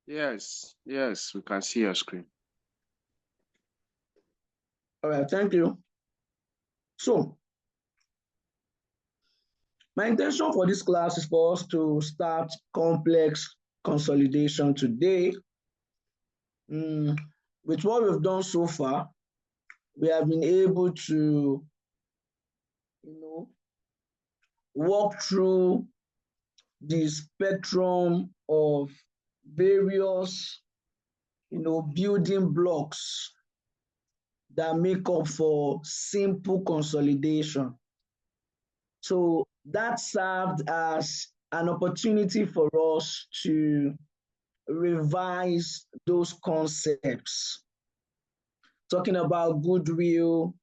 Yes, yes, we can see your screen. All right, thank you. So, my intention for this class is for us to start complex consolidation today. With what we've done so far, we have been able to, walk through the spectrum of various, building blocks that make up for simple consolidation. So that served as an opportunity for us to revise those concepts, talking about goodwill,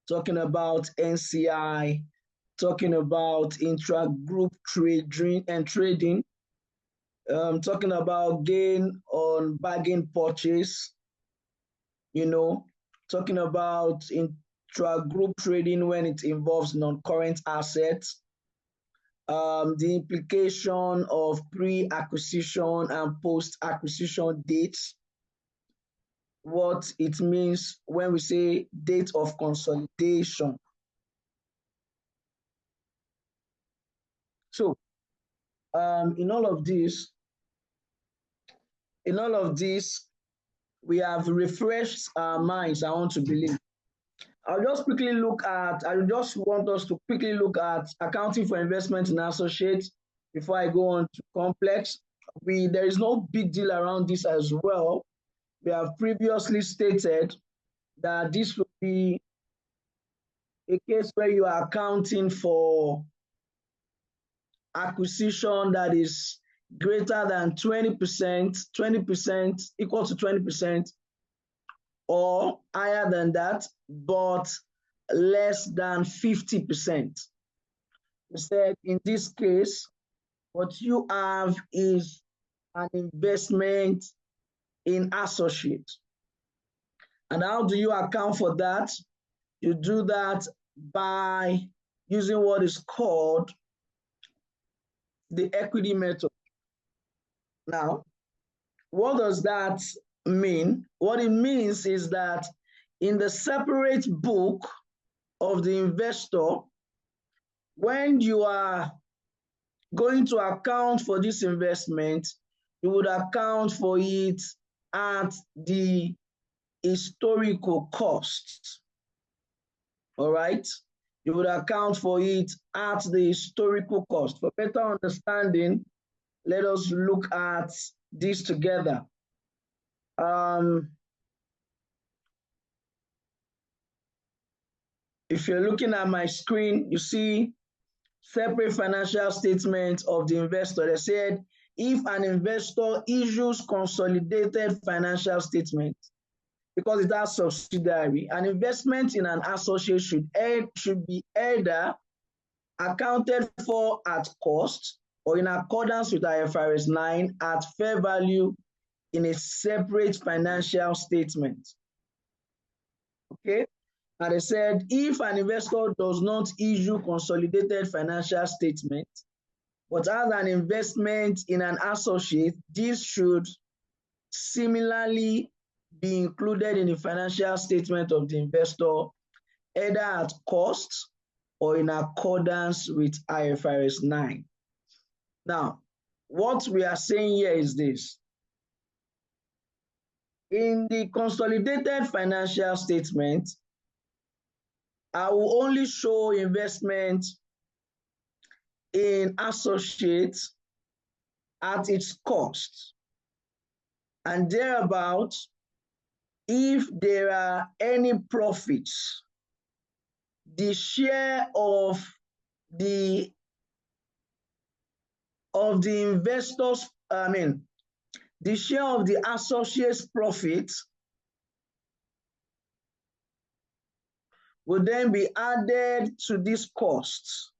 talking about NCI, talking about intra-group trading, talking about gain on bargain purchase, talking about intra-group trading when it involves non-current assets, the implication of pre-acquisition and post-acquisition dates, what it means when we say date of consolidation. So in all of this, we have refreshed our minds, I want to believe. I just want us to quickly look at accounting for investment in associates before I go on to complex. There is no big deal around this as well. We have previously stated that this would be a case where you are accounting for acquisition that is greater than 20%, equal to 20%, or higher than that, but less than 50%. We said in this case, what you have is an investment in associate. And how do you account for that? You do that by using what is called the equity method. Now, what does that mean? What it means is that in the separate book of the investor, when you are going to account for this investment, you would account for it at the historical cost. All right? You would account for it at the historical cost. For better understanding, let us look at this together. If you're looking at my screen, you see separate financial statements of the investor. They said if an investor issues consolidated financial statements, because it has subsidiary, an investment in an associate should be either accounted for at cost or in accordance with IFRS 9 at fair value in a separate financial statement. Okay? And they said if an investor does not issue consolidated financial statement, but has an investment in an associate, this should similarly be included in the financial statement of the investor, either at cost or in accordance with IFRS 9. Now, what we are saying here is this. In the consolidated financial statement, I will only show investment in associates at its cost, and thereabout, if there are any profits, the share of the investors, the share of the associates' profit will then be added to this cost.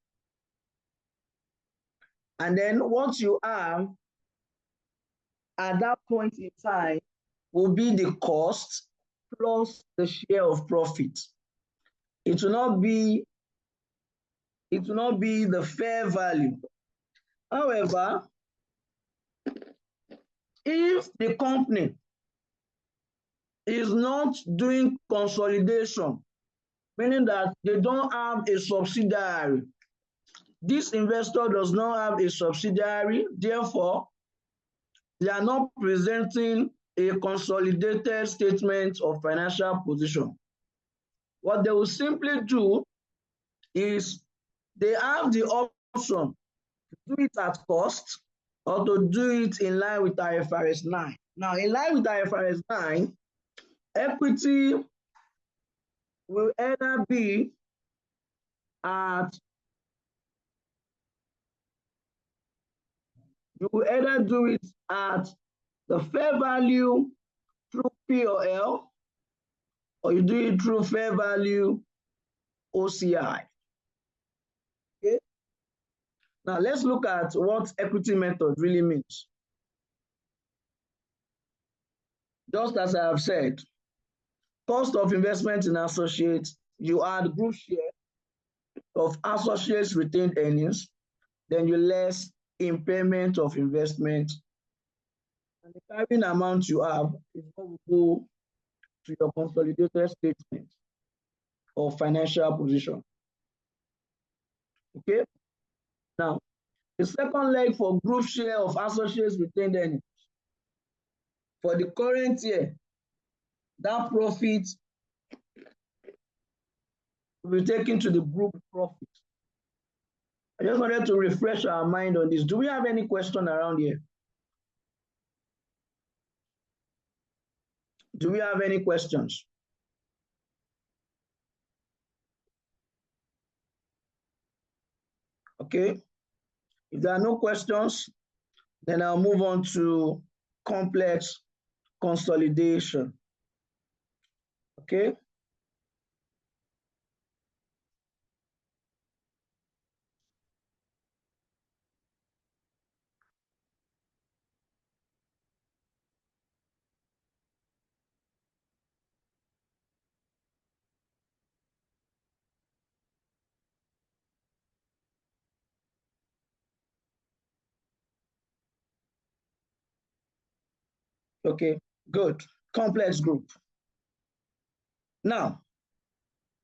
And then what you have at that point in time will be the cost plus the share of profit. It will not be the fair value. However, if if the company is not doing consolidation, meaning that they don't have a subsidiary, this investor does not have a subsidiary, therefore, they are not presenting a consolidated statement of financial position. What they will simply do is they have the option to do it at cost or to do it in line with IFRS 9. Now, in line with IFRS 9, equity will either be at, you will either do it at the fair value through P or L, or you do it through fair value OCI. Okay. Now let's look at what equity method really means. Just as I have said, cost of investment in associates, you add group share of associates retained earnings, then you less impairment of investment, and the carrying amount you have is what will go to your consolidated statement of financial position. Okay. Now, the second leg for group share of associates retained earnings. For the current year, that profit will be taken to the group profit. I just wanted to refresh our mind on this. Do we have any question around here? Do we have any questions? Okay. If there are no questions, then I'll move on to complex consolidation. Okay. Okay, good. Complex group. Now,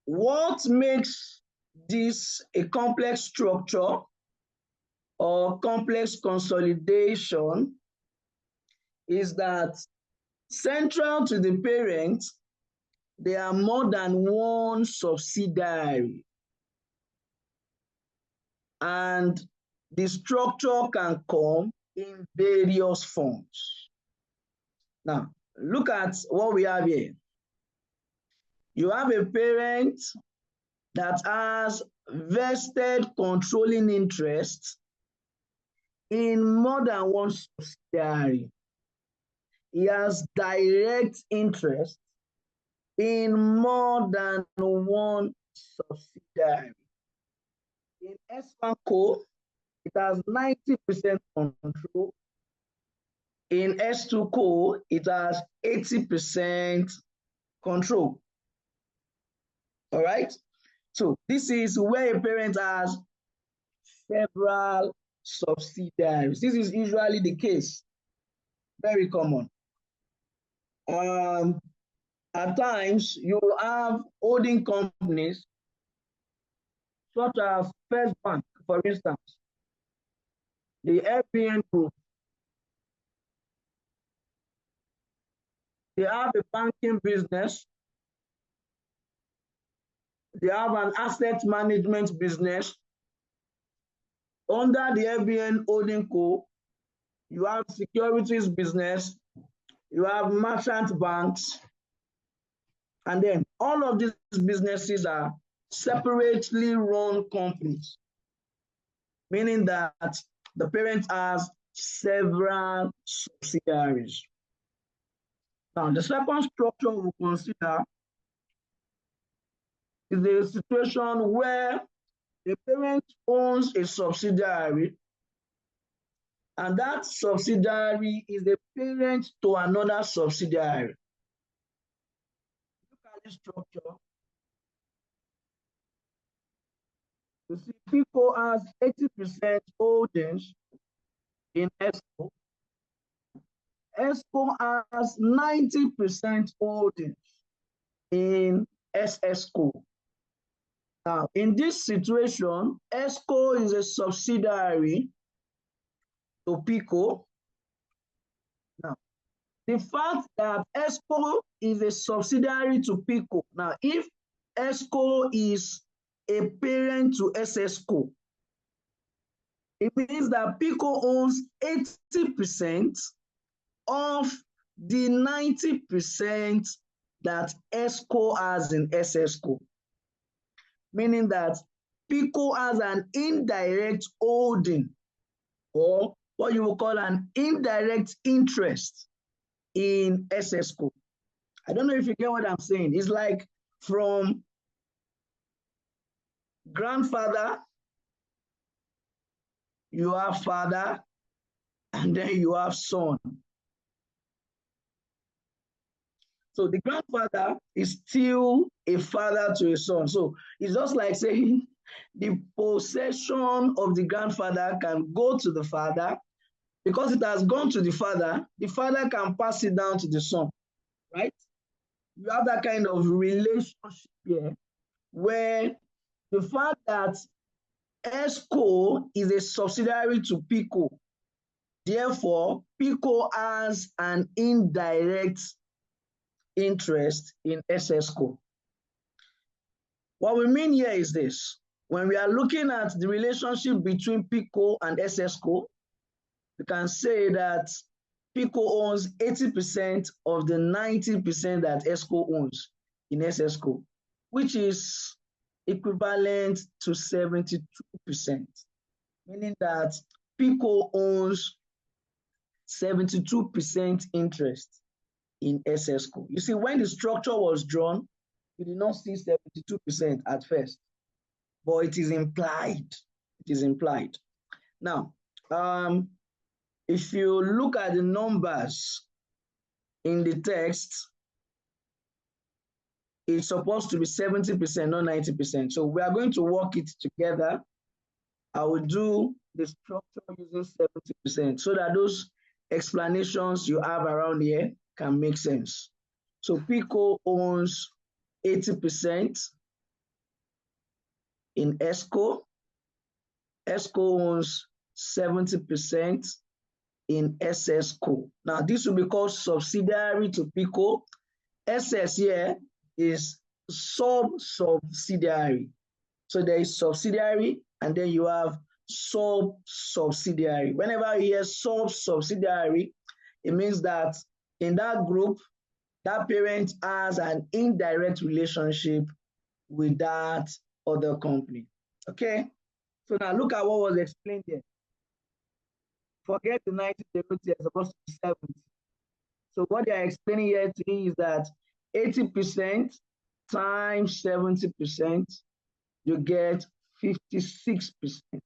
what makes this a complex structure or complex consolidation is that central to the parent, there are more than one subsidiary, and the structure can come in various forms. Now, look at what we have here. You have a parent that has vested controlling interest in more than one subsidiary. He has direct interest in more than one subsidiary. In S1 Co, it has 90% control. In S2 Co, it has 80% control. All right. So this is where a parent has several subsidiaries. This is usually the case. Very common. At times, you will have holding companies such as First Bank, for instance, the FBN Group. They have a banking business. They have an asset management business. Under the FBN Holding Co, you have securities business, you have merchant banks, and then all of these businesses are separately run companies, meaning that the parent has several subsidiaries. Now, the second structure we'll consider is the situation where the parent owns a subsidiary, and that subsidiary is the parent to another subsidiary. Look at this structure. You see, PICO has 80% holdings in ESCO. ESCO has 90% holding in SSCO. Now, in this situation, ESCO is a subsidiary to PICO. Now, the fact that ESCO is a subsidiary to PICO. Now, if ESCO is a parent to SSCO, it means that PICO owns 80% of the 90% that ESCO has in SSCO. Meaning that PICO has an indirect holding, or what you will call an indirect interest in SSCO. I don't know if you get what I'm saying. It's like from grandfather, you have father, and then you have son. So the grandfather is still a father to a son. So it's just like saying the possession of the grandfather can go to the father. Because it has gone to the father can pass it down to the son, right? You have that kind of relationship here where the fact that ESCO is a subsidiary to PICO, therefore, PICO has an indirect interest in SSCO. What we mean here is this. When we are looking at the relationship between PICO and SSCO, we can say that PICO owns 80% of the 90% that ESCO owns in SSCO, which is equivalent to 72%, meaning that PICO owns 72% interest in SSCO. You see, when the structure was drawn, you did not see 72% at first, but it is implied. It is implied. Now, if you look at the numbers in the text, it's supposed to be 70%, not 90%. So we are going to work it together. I will do the structure using 70% so that those explanations you have around here can make sense. So PICO owns 80% in ESCO. ESCO owns 70% in SSCO. Now, this will be called subsidiary to PICO. SS here is sub-subsidiary. So there is subsidiary, and then you have sub-subsidiary. Whenever you hear sub-subsidiary, it means that in that group, that parent has an indirect relationship with that other company. Okay? So now look at what was explained here. Forget the 90, it's supposed to be 70. So what they are explaining here to me is that 80% times 70%, you get 56%.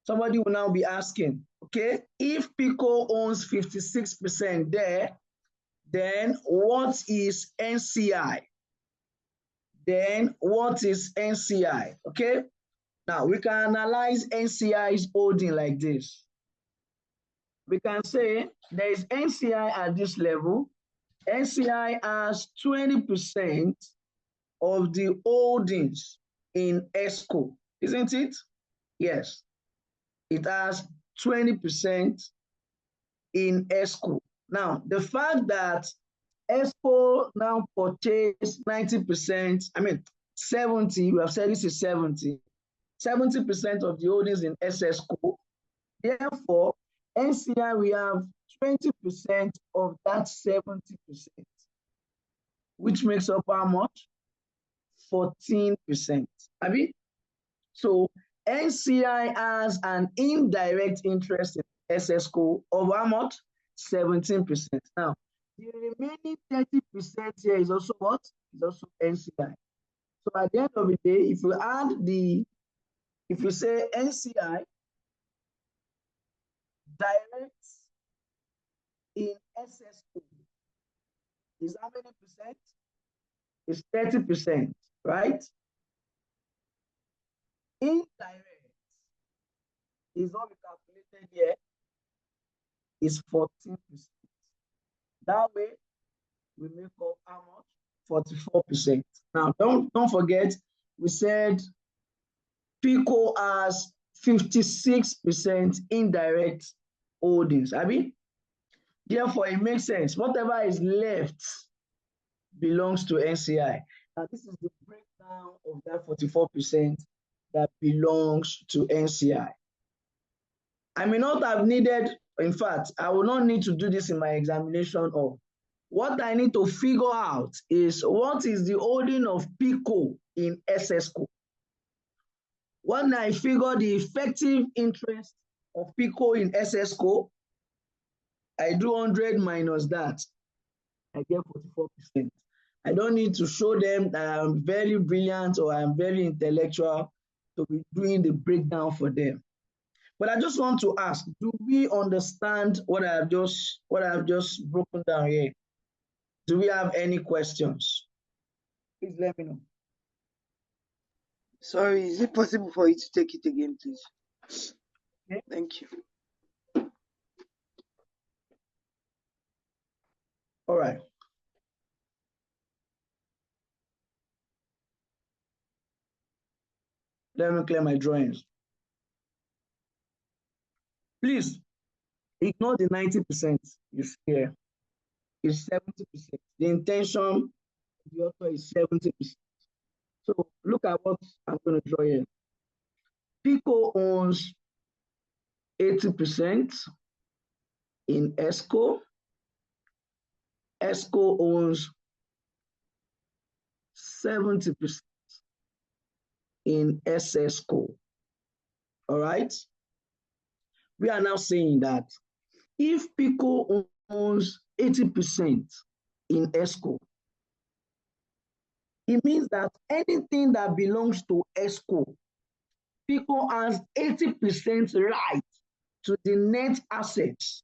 Somebody will now be asking, okay, if PICO owns 56% there, then what is NCI? Then what is NCI? Okay, now we can analyze NCI's holding like this. We can say there is NCI at this level. NCI has 20% of the holdings in ESCO, isn't it? Yes, it has 20% in ESCO. Now, the fact that ESCO now purchased 90%, 70, we have said this is 70% of the holdings in SSCO. Therefore, NCI, we have 20% of that 70%, which makes up how much? 14%. So NCI has an indirect interest in SSCO of how much? 17%. Now, the remaining 30% here is also what? Is also NCI. So at the end of the day, if you say NCI direct in SSCO is how many percent? It's 30%, right? Indirect is what we calculated here. is 14%. That way, we make up how much? 44%. Now, don't forget, we said PICO has 56% indirect holdings. I mean, therefore, it makes sense. Whatever is left belongs to NCI. Now, this is the breakdown of that 44% that belongs to NCI. I may not have needed, in fact, I will not need to do this in my examination hall. What I need to figure out is what is the holding of PICO in SSCO. When I figure the effective interest of PICO in SSCO, I do 100 minus that, I get 44%. I don't need to show them that I'm very brilliant or I'm very intellectual to be doing the breakdown for them. But I just want to ask, do we understand what I have just broken down here? Do we have any questions? Please let me know. Sorry, is it possible for you to take it again, please? Okay. Thank you. All right. Let me clear my drawings. Please ignore the 90% you see here. It's 70%. The intention of the author is 70%. So look at what I'm going to draw here. PICO owns 80% in ESCO. ESCO owns 70% in SSCO. All right? We are now saying that if PICO owns 80% in ESCO, it means that anything that belongs to ESCO, PICO has 80% right to the net assets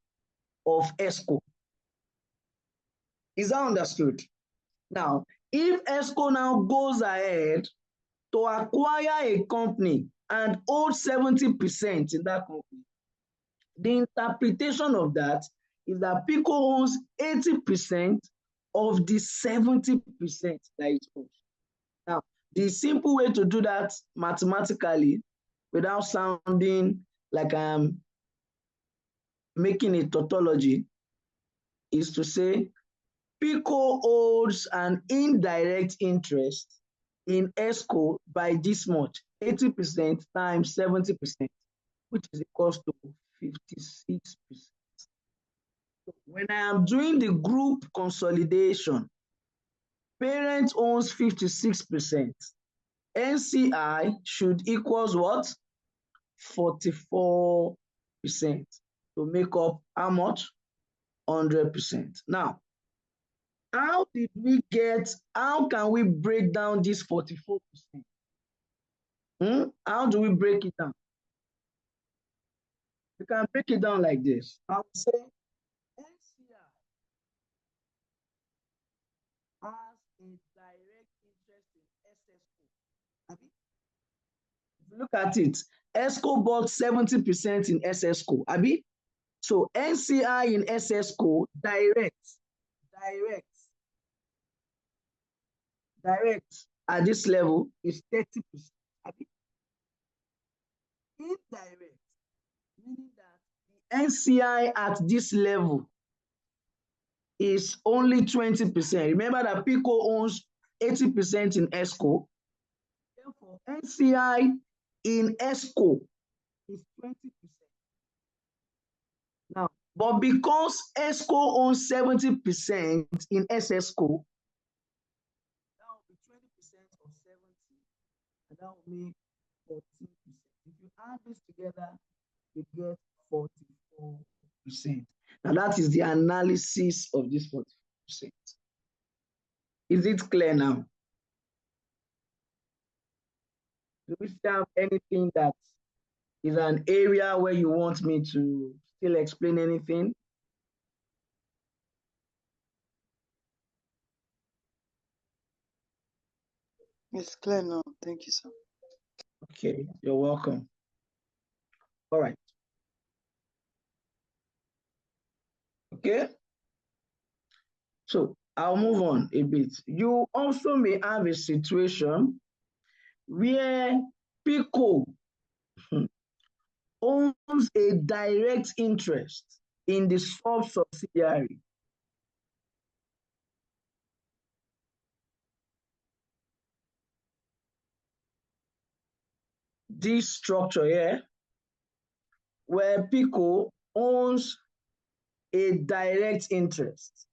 of ESCO. Is that understood? Now, if ESCO now goes ahead to acquire a company and hold 70% in that company, the interpretation of that is that PICO owns 80% of the 70% that it owns. Now, the simple way to do that mathematically, without sounding like I'm making a tautology, is to say PICO holds an indirect interest in ESCO by this much, 80% times 70%, which is equals to 56%. So when I am doing the group consolidation, parent owns 56%. NCI should equals what? 44% to make up how much? 100%. Now, how can we break down this 44%? How do we break it down? We can break it down like this. I would say NCI has a direct interest in SSCO. If you look at it, ESCO bought 70% in SSCO. Abi? So NCI in SSCO direct at this level is 30%. Abi? Indirect, meaning that the NCI at this level is only 20%. Remember that PICO owns 80% in ESCO. Therefore, NCI in ESCO is 20%. Now, but because ESCO owns 70% in SSCO, that will be 20% of 70, and that will make 14%. If you add this together, you get 44%. Now, that is the analysis of this 44%. Is it clear now? Do we still have anything that is an area where you want me to still explain anything? It's clear now. Thank you, sir. Okay, you're welcome. All right. Okay? So I'll move on a bit. You also may have a situation where PICO owns a direct interest in the sub-subsidiary. This structure here, where PICO owns a direct interest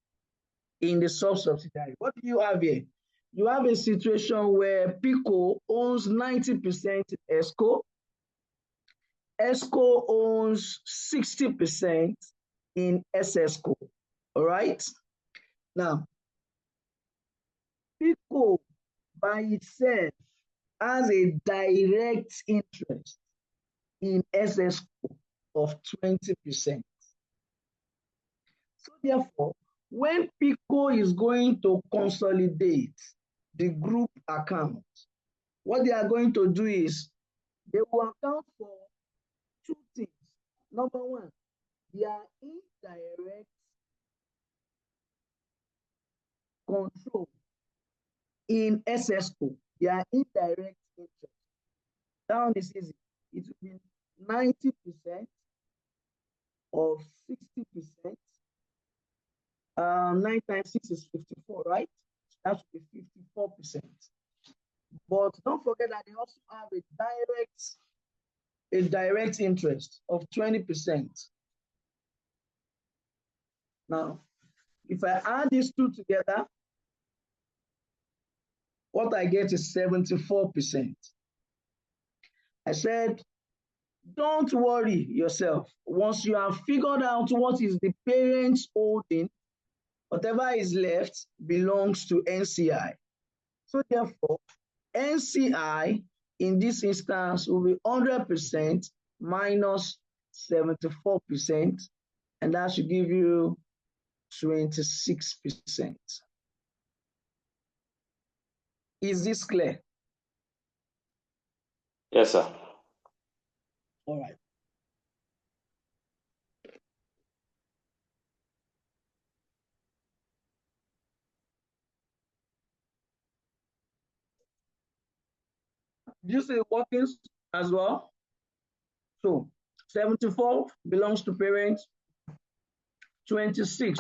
in the sub-subsidiary. What do you have here? You have a situation where PICO owns 90% in ESCO. ESCO owns 60% in SSCO. All right? Now, PICO by itself has a direct interest in SSCO of 20%. So therefore, when PICO is going to consolidate the group account, what they are going to do is they will account for two things. Number one, their indirect control in SSCO, their indirect interest. That one is easy. It will be 90% of 60%. 9 times 6 is 54, right? That should be 54%. But don't forget that they also have a direct interest of 20%. Now, if I add these two together, what I get is 74%. I said, don't worry yourself. Once you have figured out what is the parent's holding, whatever is left belongs to NCI. So therefore, NCI in this instance will be 100% minus 74%, and that should give you 26%. Is this clear? Yes, sir. All right. Do you see workings as well? So 74 belongs to parents, 26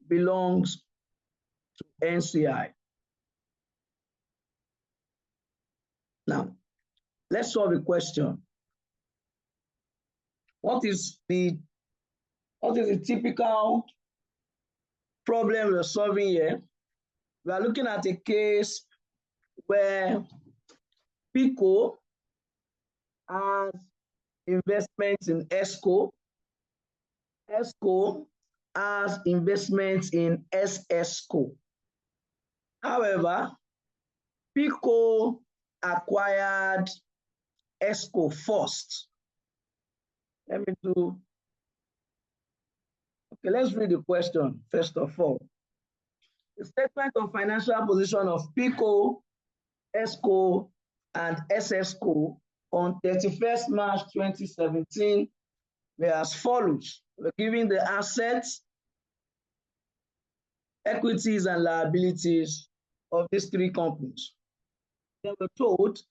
belongs to NCI. Now, let's solve a question. What is the typical problem we're solving here? We are looking at a case where PICO has investments in ESCO. ESCO has investments in SSCO. However, PICO acquired ESCO first. Let's read the question first of all. The statement of financial position of PICO, ESCO, and SSCO on 31st March 2017 were as follows. We're giving the assets, equities, and liabilities of these three companies. Then we're told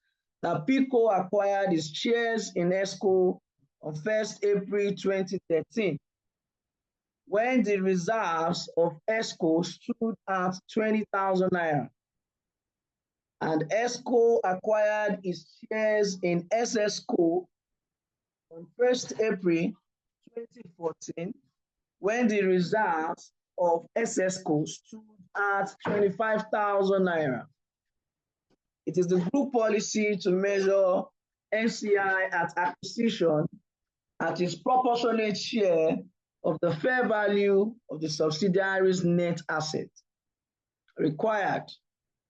that PICO acquired its shares in ESCO on 1st April 2013, when the reserves of ESCO stood at 20,000 naira. And ESCO acquired its shares in SSCO on 1st April 2014, when the reserves of SSCO stood at 25,000 naira. It is the group policy to measure NCI at acquisition at its proportionate share of the fair value of the subsidiary's net asset. Required,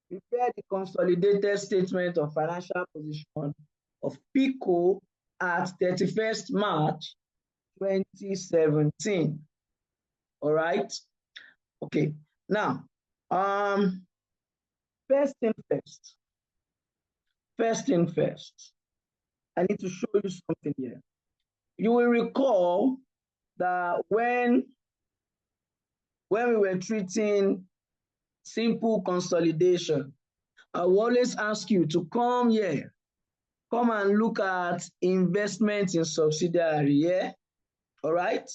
prepare the consolidated statement of financial position of PICO at 31st March 2017. All right. Okay. Now, first thing first. First thing first. I need to show you something here. You will recall that when when we were treating simple consolidation, I will always ask you to come here. Come and look at investment in subsidiary, yeah? All right?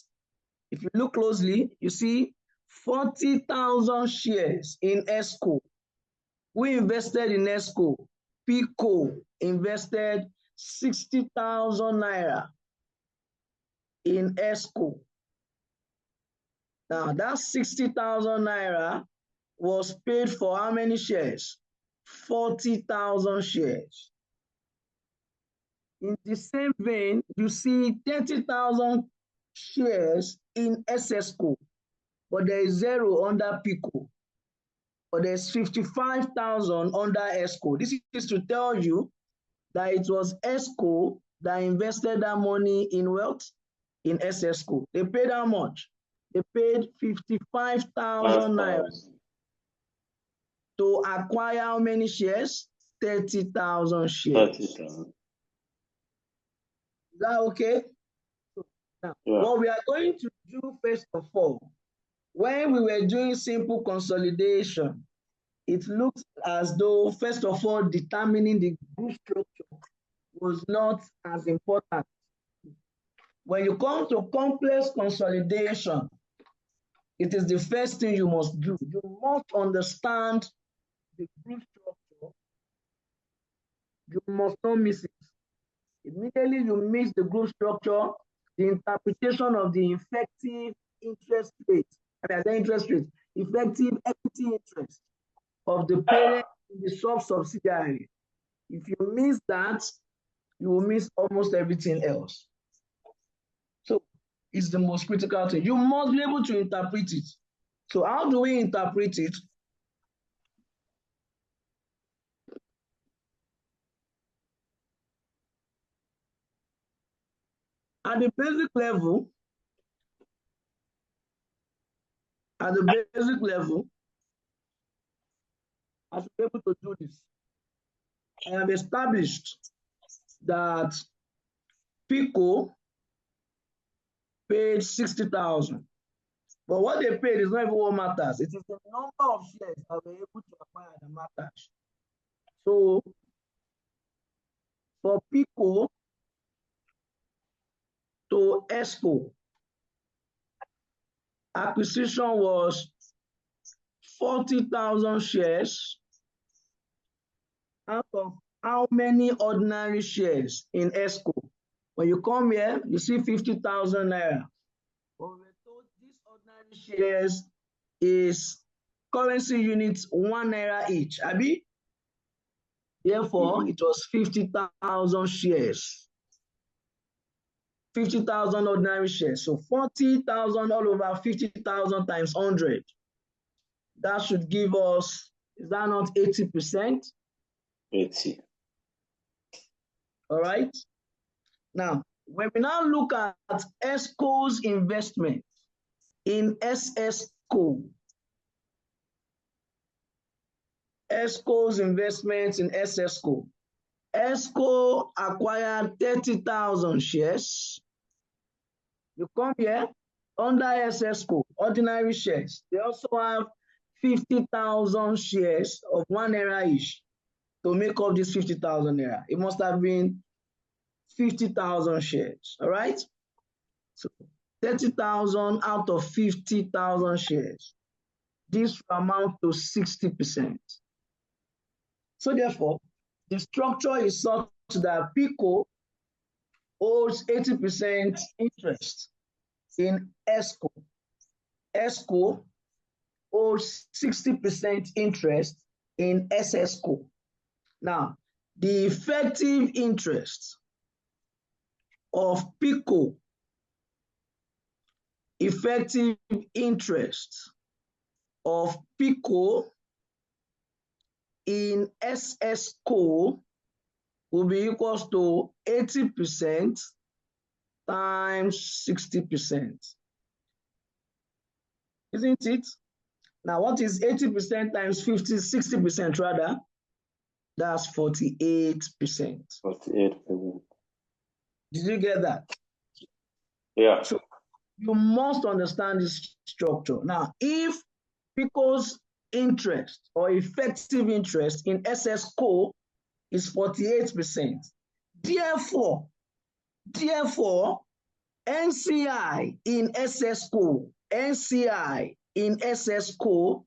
If you look closely, you see 40,000 shares in ESCO. We invested in ESCO. PICO invested 60,000 naira in ESCO. Now, that 60,000 naira was paid for how many shares? 40,000 shares. In the same vein, you see 30,000 shares in SSCO, but there is 0 under PICO. But there's 55,000 under ESCO. This is to tell you that it was ESCO that invested that money in wealth in SSCO. They paid how much? They paid 55,000 naira to acquire how many shares? 30,000 shares. 30,000. Is that okay? Now, what we are going to do first of all, when we were doing simple consolidation, it looks as though, first of all, determining the group structure was not as important. When you come to complex consolidation, it is the first thing you must do. You must understand the group structure. You must not miss it. Immediately you miss the group structure, the interpretation of the effective interest rate, effective equity interest of the parent in the subsidiary. If you miss that, you will miss almost everything else. So it's the most critical thing. You must be able to interpret it. So how do we interpret it? At the basic level, I should be able to do this. I have established that PICO paid 60,000. But what they paid is not even what matters. It is the number of shares that we're able to acquire that matters. So for PICO to ESCO, acquisition was 40,000 shares out of how many ordinary shares in ESCO? When you come here, you see 50,000 naira. But we're told these ordinary shares is currency units 1 naira each. Abi? Therefore, it was 50,000 shares. 50,000 ordinary shares. So 40,000 all over 50,000 times 100. That should give us, is that not 80%? 80. All right. Now, when we now look at ESCO's investment in SSCO, ESCO's investments in SSCO, ESCO acquired 30,000 shares. You come here, under SSCO, ordinary shares, they also have 50,000 shares of 1 naira each to make up this 50,000 naira. It must have been 50,000 shares, all right? So 30,000 out of 50,000 shares. This will amount to 60%. So therefore, the structure is such that PICO holds 80% interest in ESCO. ESCO holds 60% interest in SSCO. Now, the effective interest of PICO, effective interest of PICO in SSCO will be equals to 80% times 60%. Isn't it? Now, what is 80% times 60% rather? That's 48%. 48%. Did you get that? Yeah. So You must understand this structure. Now, if PICO's interest or effective interest in SS Co is 48%, therefore, NCI in SS Co, NCI in SS Co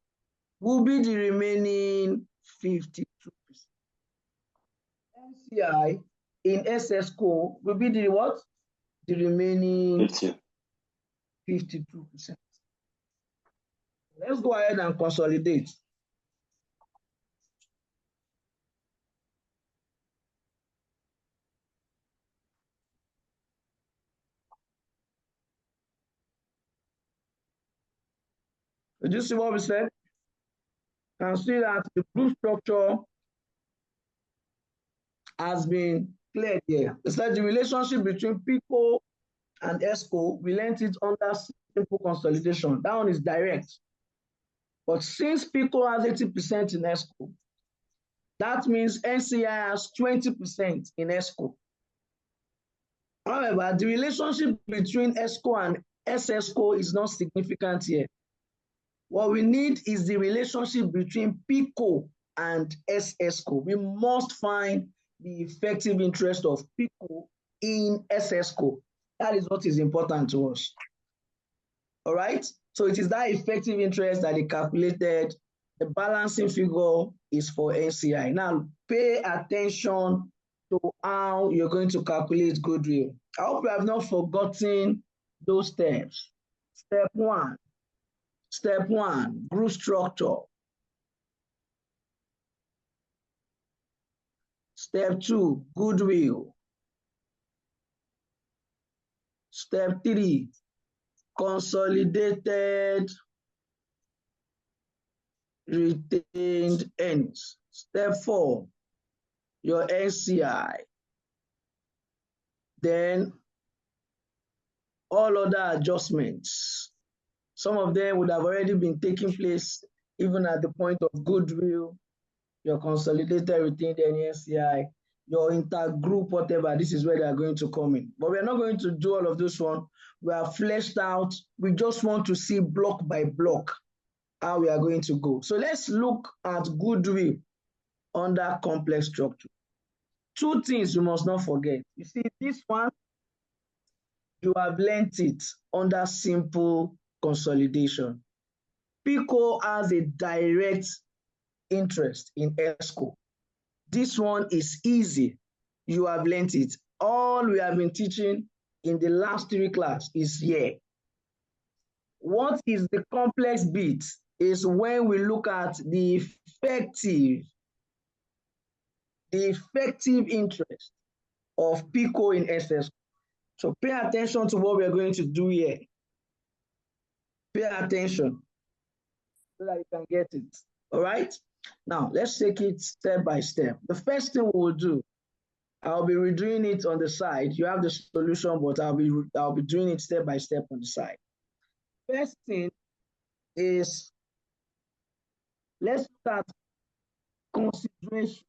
will be the remaining 52%. NCI in SS Co will be the what? The remaining 52%. Let's go ahead and consolidate. Did you see what we said? You can see that the group structure has been cleared here. It's like the relationship between PICO and ESCO, we learned it under simple consolidation. That one is direct. But since PICO has 80% in ESCO, that means NCI has 20% in ESCO. However, the relationship between ESCO and SSCO is not significant here. What we need is the relationship between PICO and SSCO. We must find the effective interest of PICO in SSCO. That is what is important to us. All right? So it is that effective interest that they calculated. The balancing figure is for NCI. Now, pay attention to how you're going to calculate goodwill. I hope you have not forgotten those steps. Step one, group structure. Step two, goodwill. Step three, consolidated retained earnings. Step four, your NCI. Then all other adjustments. Some of them would have already been taking place even at the point of goodwill, your consolidated retained earnings, NCI, your intergroup, whatever. This is where they are going to come in. But we're not going to do all of this one. We are fleshed out. We just want to see block by block how we are going to go. So let's look at goodwill under complex structure. Two things you must not forget. You see, this one, you have learnt it under simple consolidation. PICO has a direct interest in ESCO. This one is easy. You have learnt it. All we have been teaching in the last three classes is here. What is the complex bit is when we look at the effective interest of PICO in SS. So pay attention to what we are going to do here. Pay attention so that you can get it. All right? Now, let's take it step by step. The first thing we will do, I'll be redoing it on the side. You have the solution, but I'll be doing it step by step on the side. First thing is, let's start consideration.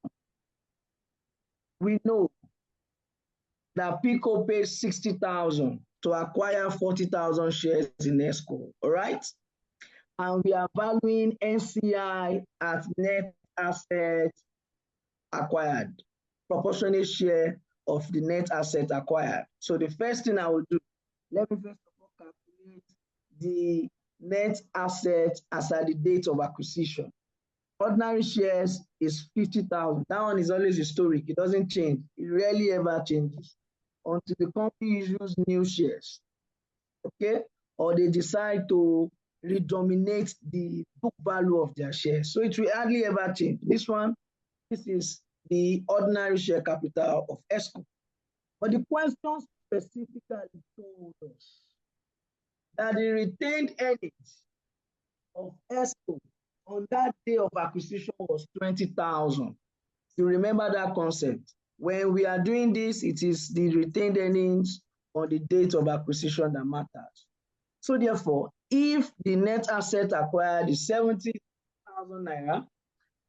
We know that PICO paid 60,000 to acquire 40,000 shares in ESCO, all right? And we are valuing NCI at net asset acquired, proportionate share of the net asset acquired. So the first thing I will do, let me first of all calculate the net asset as at the date of acquisition. Ordinary shares is 50,000. That one is always historic. It doesn't change. It rarely ever changes until the company issues new shares, okay? Or they decide to redominate the book value of their shares. So it will hardly ever change. This is the ordinary share capital of ESCO. But the question specifically told us that the retained earnings of ESCO on that day of acquisition was 20,000. You remember that concept. When we are doing this, it is the retained earnings on the date of acquisition that matters. So therefore, if the net asset acquired is 70,000 naira,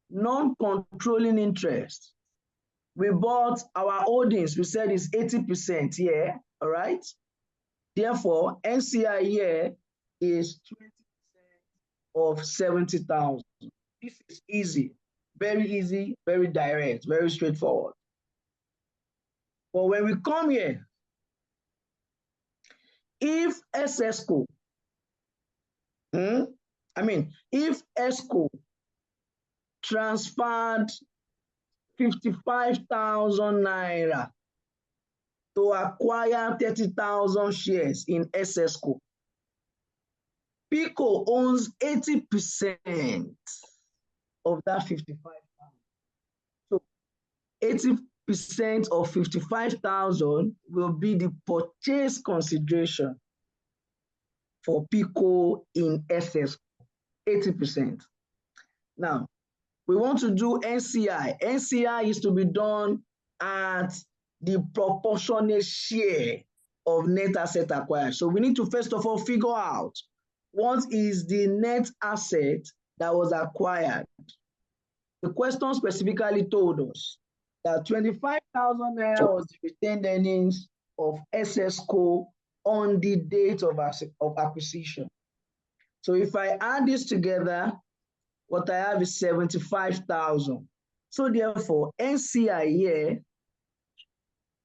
non-controlling interest, we bought our holdings, we said it's 80% here, all right? Therefore, NCI here is 20% of 70,000. This is easy, very direct, very straightforward. But when we come here, if SSCO, if ESCO transferred 55,000 naira to acquire 30,000 shares in SSCO, PICO owns 80% of that 55,000. So 80% of 55,000 will be the purchase consideration for PICO in SSCO, 80%. Now, we want to do NCI. NCI is to be done at the proportionate share of net asset acquired. So we need to first of all figure out what is the net asset that was acquired. The question specifically told us that 25,000 naira was the retained earnings of SSCO on the date of acquisition. So if I add this together, what I have is 75,000. So therefore, NCI here,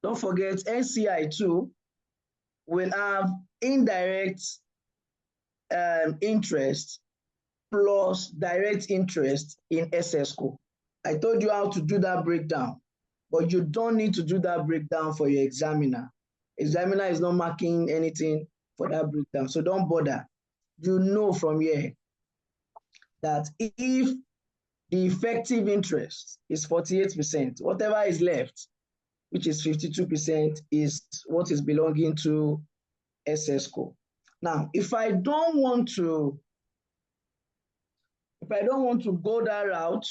don't forget NCI 2 will have indirect interest plus direct interest in SSCO. I told you how to do that breakdown, but you don't need to do that breakdown for your examiner. Examiner is not marking anything for that breakdown, so don't bother. You know from here that if the effective interest is 48%, whatever is left, which is 52%, is what is belonging to SSCO. Now, if I don't want to go that route,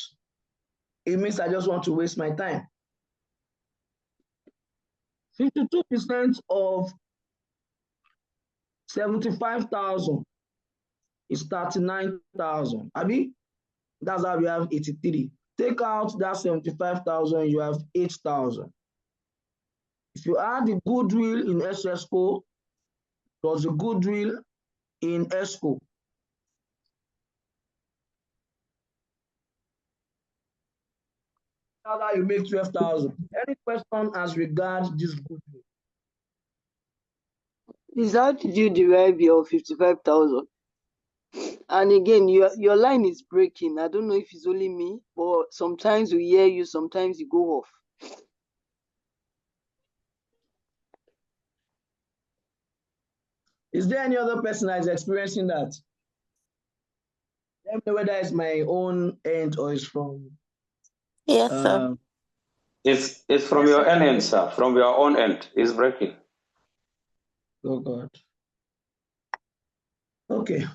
it means I just want to waste my time. 52% of 75,000 is 39,000. Abi, that's how we have 83. Take out that 75,000, you have 8,000. If you add the goodwill in SSCO plus the goodwill in ESCO, that's how you make 12,000. Any question as regards this goodwill? Is how did you derive your 55,000? And again, your line is breaking. I don't know if it's only me, but sometimes we hear you, sometimes you go off. Is there any other person that is experiencing that? Let me know whether it's my own end or it's from... Yes, sir. It's from your end, sir. From your own end. It's breaking. Oh, God. Okay.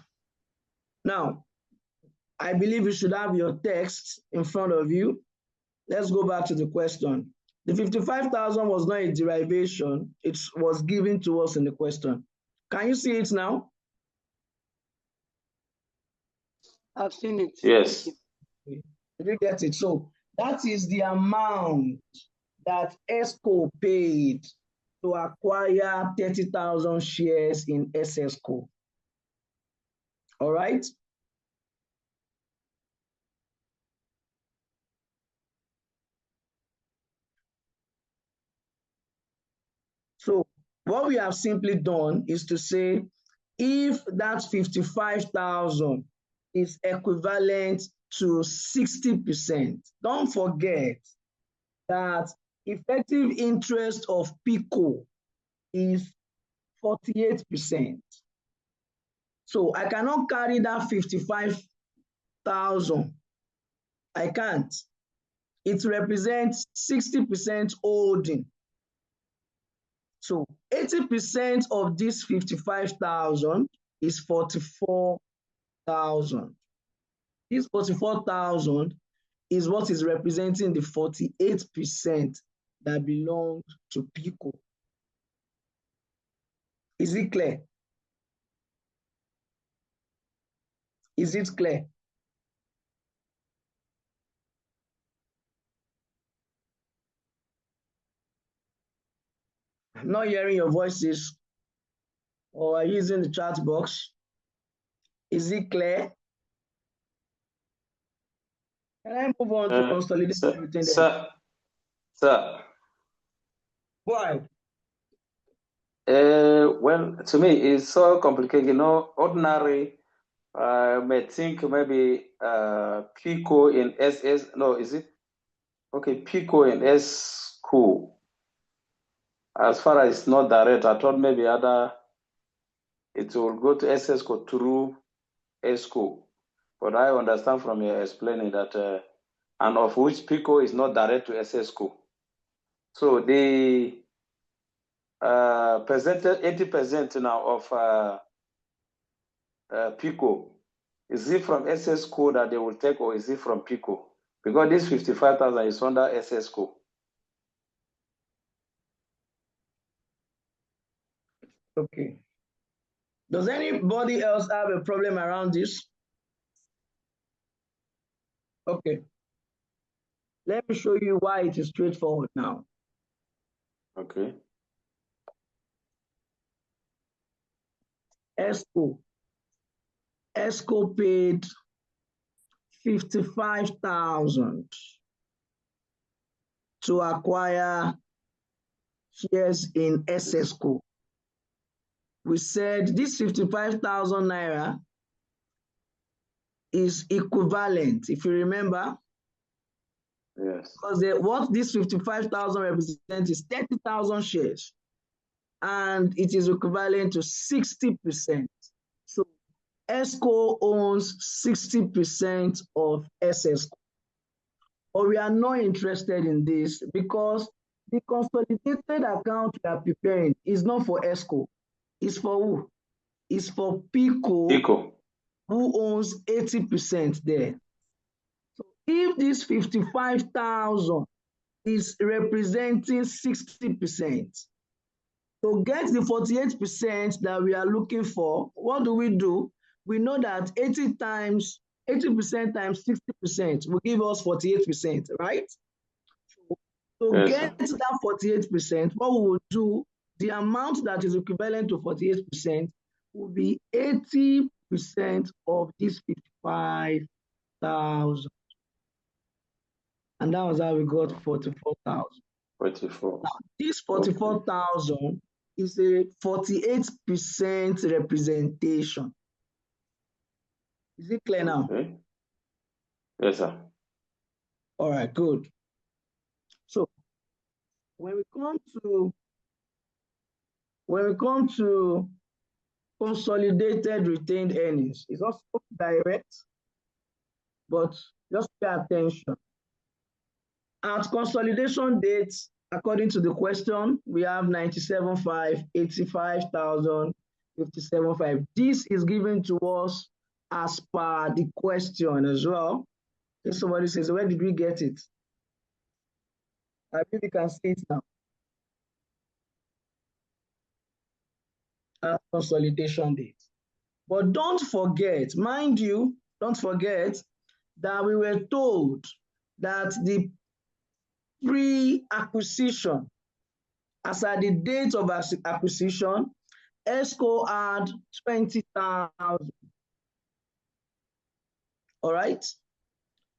Now, I believe you should have your text in front of you. Let's go back to the question. The 55,000 was not a derivation. It was given to us in the question. Can you see it now? I've seen it. Yes. Did you get it? So that is the amount that ESCO paid to acquire 30,000 shares in SSCO. All right? So what we have simply done is to say, if that 55,000 is equivalent to 60%, don't forget that effective interest of PICO is 48%. So I cannot carry that 55,000. I can't. It represents 60% holding. So 80% of this 55,000 is 44,000. This 44,000 is what is representing the 48% that belongs to PICO. Is it clear? Is it clear? I'm not hearing your voices. or are you using the chat box? Is it clear? Can I move on to consolidate everything then? Sir. Why? Well, to me, it's so complicated. You know, ordinary may think maybe Pico in SS. No, is it? Okay, Pico in S school. As far as it's not direct, I thought maybe it will go to SS code through S school. But I understand from your explaining that, and of which Pico is not direct to SS school. So the presented 80% now of Pico. Is it from SS school that they will take, or is it from Pico? Because this 55,000 is under SS school. Okay. Does anybody else have a problem around this? Okay. Let me show you why it is straightforward now. Okay. ESCO paid 55,000 to acquire shares in SSCO. We said this 55,000 naira is equivalent, if you remember. Yes. Because what this 55,000 represents is 30,000 shares, and it is equivalent to 60%. So ESCO owns 60% of SSCO. But we are not interested in this because the consolidated account we are preparing is not for ESCO. It's for who? It's for Pico, who owns 80% there. So if this 55,000 is representing 60%, to get the 48% that we are looking for, what do? We know that 80% times 60% will give us 48%, right? To Yes, get that 48%, what we will do, the amount that is equivalent to 48% will be 80% of this 55,000. And that was how we got 44,000. 44. Now, this 44,000 is a 48% representation. Is it clear now? Okay. Yes, sir. All right, good. So when we come to consolidated retained earnings, it's also direct, but just pay attention. At consolidation dates, according to the question, we have 97,500, 85,000, 57,500. This is given to us as per the question as well. If somebody says, where did we get it? I think you can see it now. At consolidation date. But don't forget, mind you, don't forget that we were told that the pre-acquisition, as at the date of acquisition, ESCO had 20,000. All right?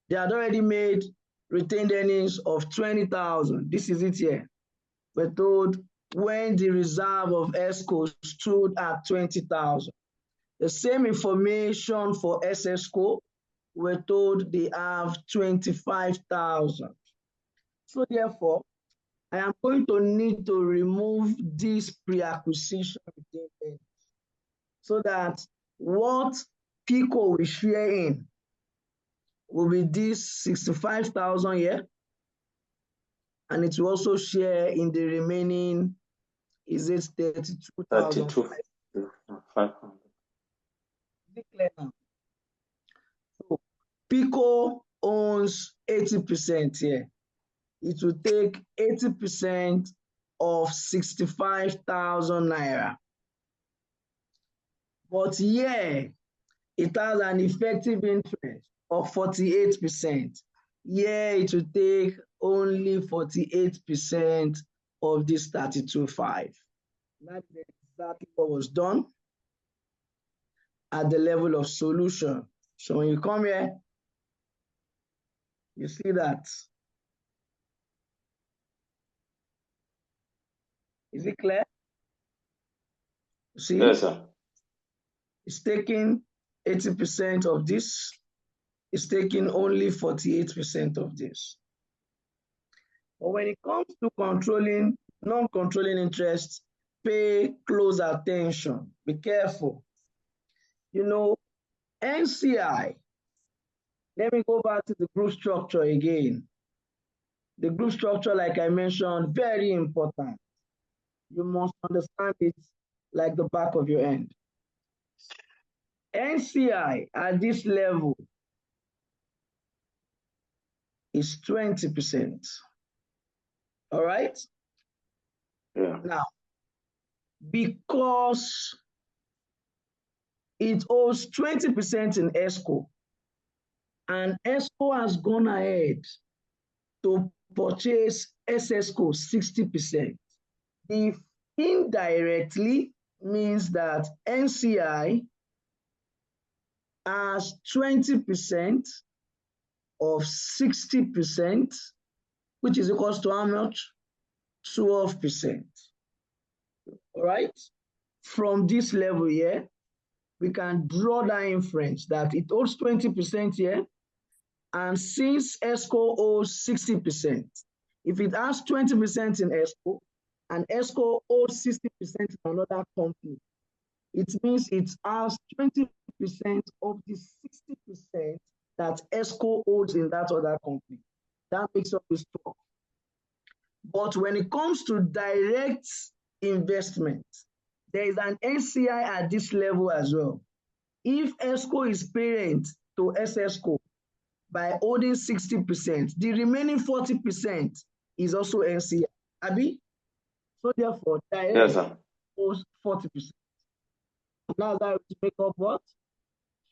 They had already made retained earnings of 20,000. This is it here. We're told when the reserve of ESCO stood at 20,000. The same information for SSCO, we're told they have 25,000. So therefore, I am going to need to remove this pre-acquisition retained earnings so that what Pico will share in will be this 65,000 here, and it will also share in the remaining, is it 32,000? 32,500. So Pico owns 80% here. It will take 80% of 65,000 naira. But here, it has an effective interest of 48%. Here, it will take only 48% of this 32,500. That's exactly what was done at the level of solution. So when you come here, you see that. Is it clear? See? Yes, sir. It's taking 80% of this. It's taking only 48% of this. But when it comes to controlling, non-controlling interest, pay close attention. Be careful. You know, NCI, let me go back to the group structure again. The group structure, like I mentioned, very important. You must understand it like the back of your hand. NCI at this level is 20%. All right? Yeah. Now, because it owes 20% in ESCO, and ESCO has gone ahead to purchase SSCO 60%. If indirectly means that NCI has 20% of 60%, which is equals to how much? 12%. All right? From this level here, we can draw that inference that it owes 20% here, and since ESCO owes 60%, if it has 20% in ESCO and ESCO owes 60% in another company, it means it has 20% of the 60% that ESCO owes in that other company. That makes up the stock. But when it comes to direct investment, there is an NCI at this level as well. If ESCO is parent to SSCO by holding 60%, the remaining 40% is also NCI. Abi? So therefore, direct owes 40%. Now that will make up what?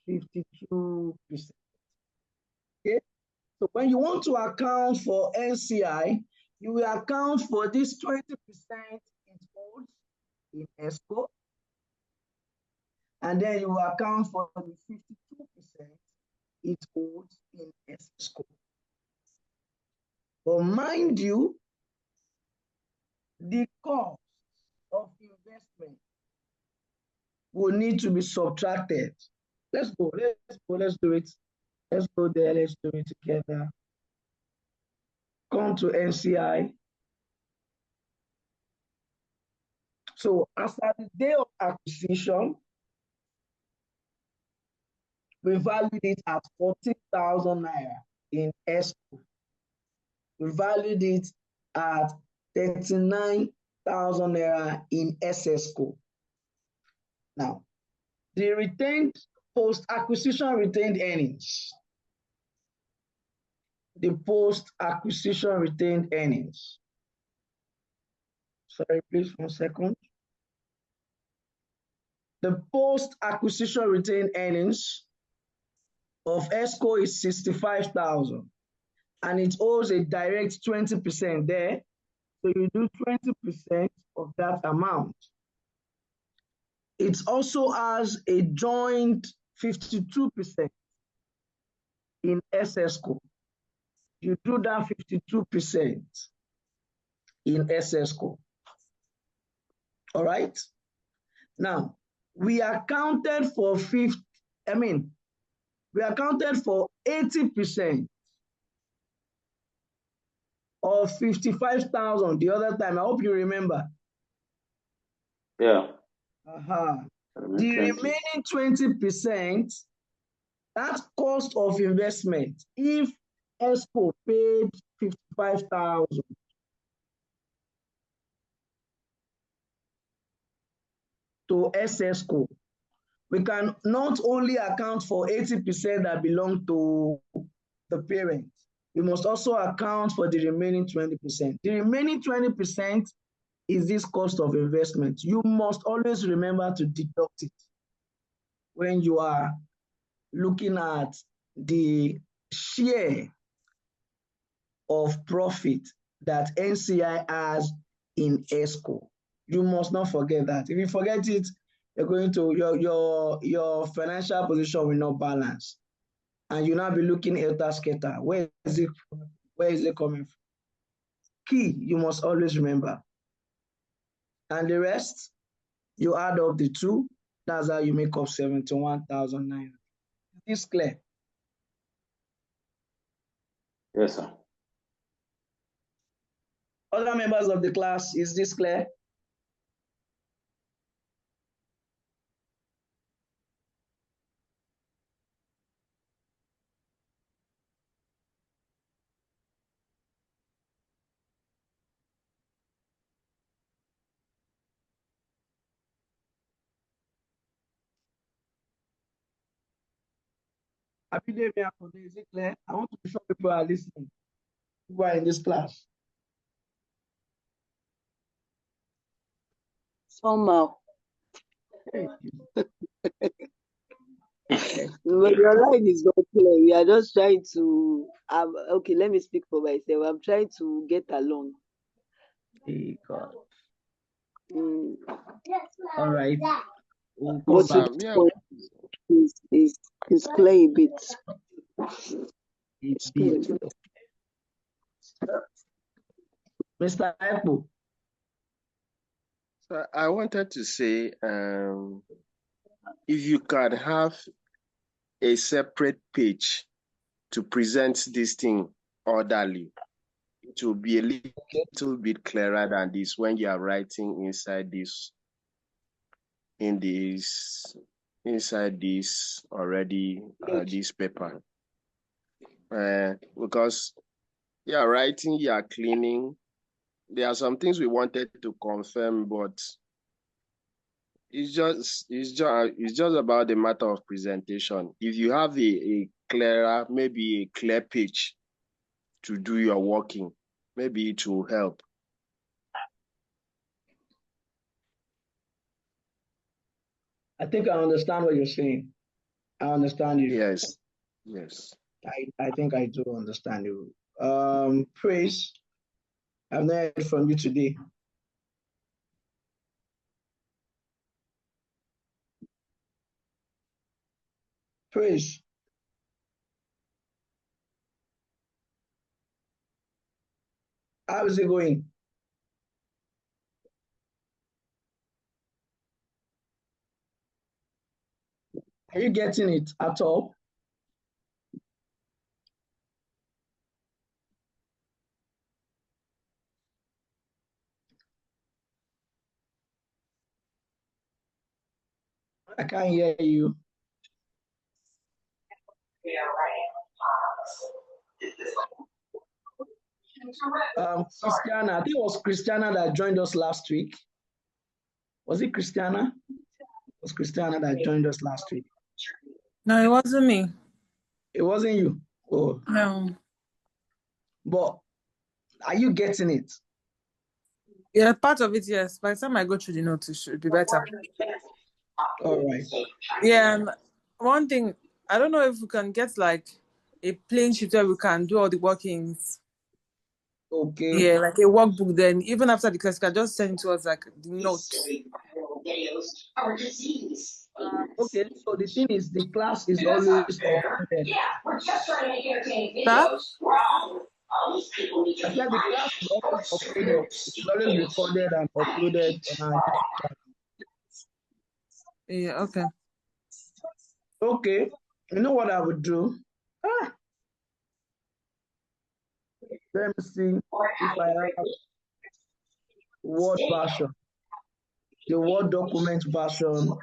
52%. Okay? So when you want to account for NCI, you will account for this 20% it holds in ESCO, and then you will account for the 52% it holds in SSCO. But mind you, the cost of investment will need to be subtracted. Let's do it. Let's go there, let's do it together. Come to NCI. So as at the day of acquisition, we valued it at 14,000 naira in ESCO. We valued it at 39,000 naira in SSCO. Now, the retained post-acquisition retained earnings. The post-acquisition retained earnings. Sorry, please, 1 second. The post-acquisition retained earnings of ESCO is 65,000, and it owes a direct 20% there. So you do 20% of that amount. It also has a joint 52% in SSCO. You do that 52% in SSCO. All right? Now, we accounted for 80% of 55,000 the other time. I hope you remember. Yeah. The remaining 20%, that cost of investment, if ESCO paid 55,000, to SSCO, we can not only account for 80% that belong to the parent, we must also account for the remaining 20%. The remaining 20% is this cost of investment. You must always remember to deduct it when you are looking at the share of profit that NCI has in ESCO. You must not forget that. If you forget it, you're going to your financial position will not balance, and you'll not be looking helter skelter. Where is it coming from? Key, you must always remember. And the rest, you add up the two. That's how you make up 71,900. Is this clear? Yes, sir. Other members of the class, is this clear? Is it clear? I want to be sure people are listening. People are in this class. Somehow. Okay. But your line is not clear. We are just trying to. Okay, let me speak for myself. I'm trying to get along. Hey, God. Mm. All right. We'll But come back. it's clear a bit. It's big. Mr. Apple. So I wanted to say, if you can have a separate page to present this thing orderly, it will be a little bit clearer than this when you are writing inside this already this paper, because you are writing, you are cleaning. There are some things we wanted to confirm, but it's just about the matter of presentation. If you have a clear page to do your working, maybe it will help. I think I understand what you're saying. I understand you. Yes. I think I do understand you. Praise, I've not heard from you today. Praise. How is it going? Are you getting it at all? I can't hear you. Christiana, I think it was Christiana that joined us last week. Was it Christiana? It was Christiana that joined us last week. No, it wasn't me. It wasn't you? Oh. No. But are you getting it? Yeah, part of it, yes. By the time I go through the notes, it should be better. All right. Yeah, and one thing, I don't know if we can get like a plain sheet where we can do all the workings. Okay. Yeah, like a workbook. Then even after the class, you can just send it to us like the notes. Okay, so the thing is, the class is always uploaded. Yeah, we're just trying to make entertaining videos. Huh? All these people need to I said the class is always uploaded. It's always recorded and uploaded on our YouTube channel. Yeah, okay. Okay, you know what I would do? Let me see if I have Word version, the Word document version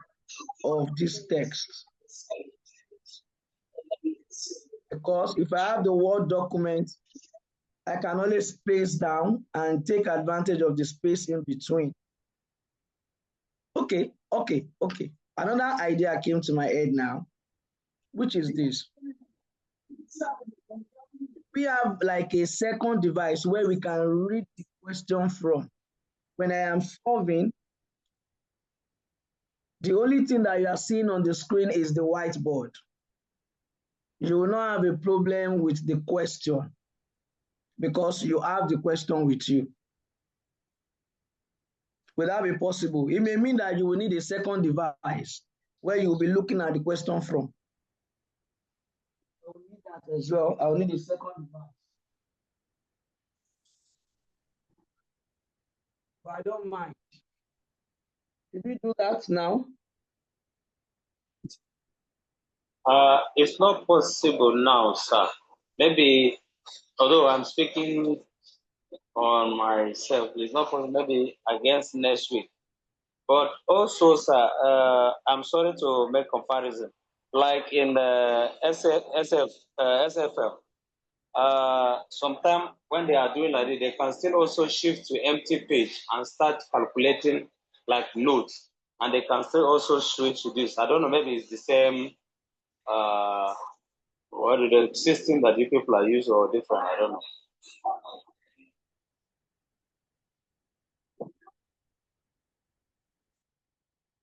of this text. Because if I have the Word document, I can always space down and take advantage of the space in between. Okay. Another idea came to my head now, which is this. We have like a second device where we can read the question from. When I am solving, the only thing that you are seeing on the screen is the whiteboard. You will not have a problem with the question because you have the question with you. Will that be possible? It may mean that you will need a second device where you will be looking at the question from. I will need that as well. I will need a second device. But I don't mind. Did we do that now? It's not possible now, sir. Maybe, although I'm speaking on myself, it's not possible, maybe against next week. But also, sir, I'm sorry to make comparison. Like in the SFL, sometimes when they are doing like this, they can still also shift to empty page and start calculating like notes. And they can still also switch to this. I don't know, maybe it's the same what is the system that you people are using or different? I don't know.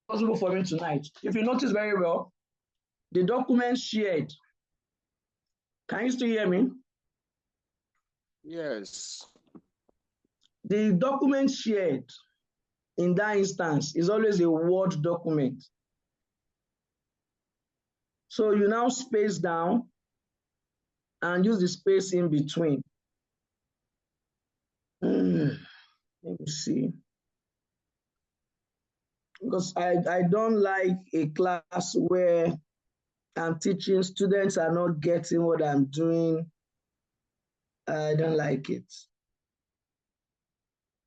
Possible for me tonight. If you notice very well, the document shared. Can you still hear me? Yes. The document shared in that instance is always a Word document. So you now space down and use the space in between. Let me see. Because I don't like a class where I'm teaching, students are not getting what I'm doing. I don't like it.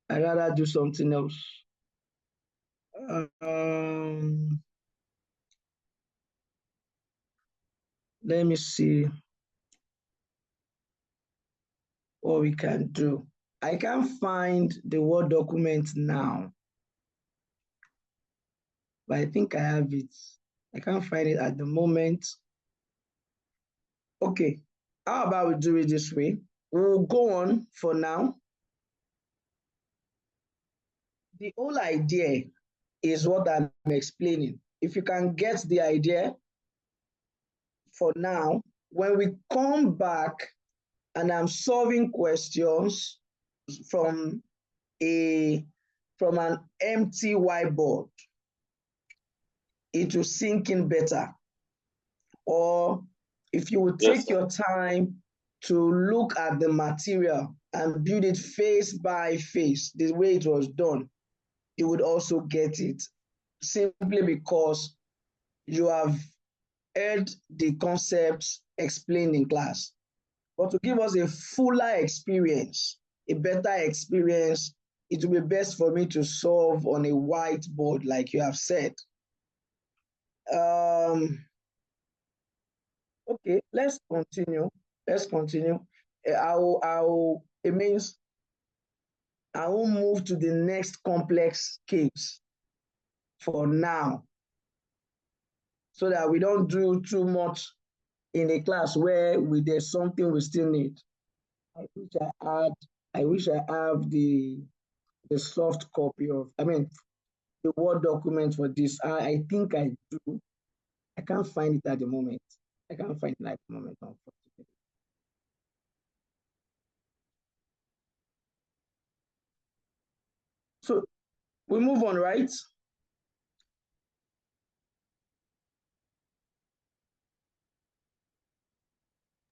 I'd rather do something else. Let me see what we can do. I can't find the Word document now, but I think I have it. I can't find it at the moment. Okay, how about we do it this way? We'll go on for now. The whole idea is what I'm explaining. If you can get the idea for now, when we come back and I'm solving questions from an empty whiteboard, it will sink in better. Or if you would take your time to look at the material and build it face by face, the way it was done, you would also get it, simply because you have heard the concepts explained in class. But to give us a fuller experience, a better experience, it will be best for me to solve on a whiteboard, like you have said. Okay, let's continue. It means I will move to the next complex case for now, so that we don't do too much in a class where there's something we still need. I wish I have the soft copy of, the Word document for this. I think I do. I can't find it at the moment. Unfortunately. So we move on, right?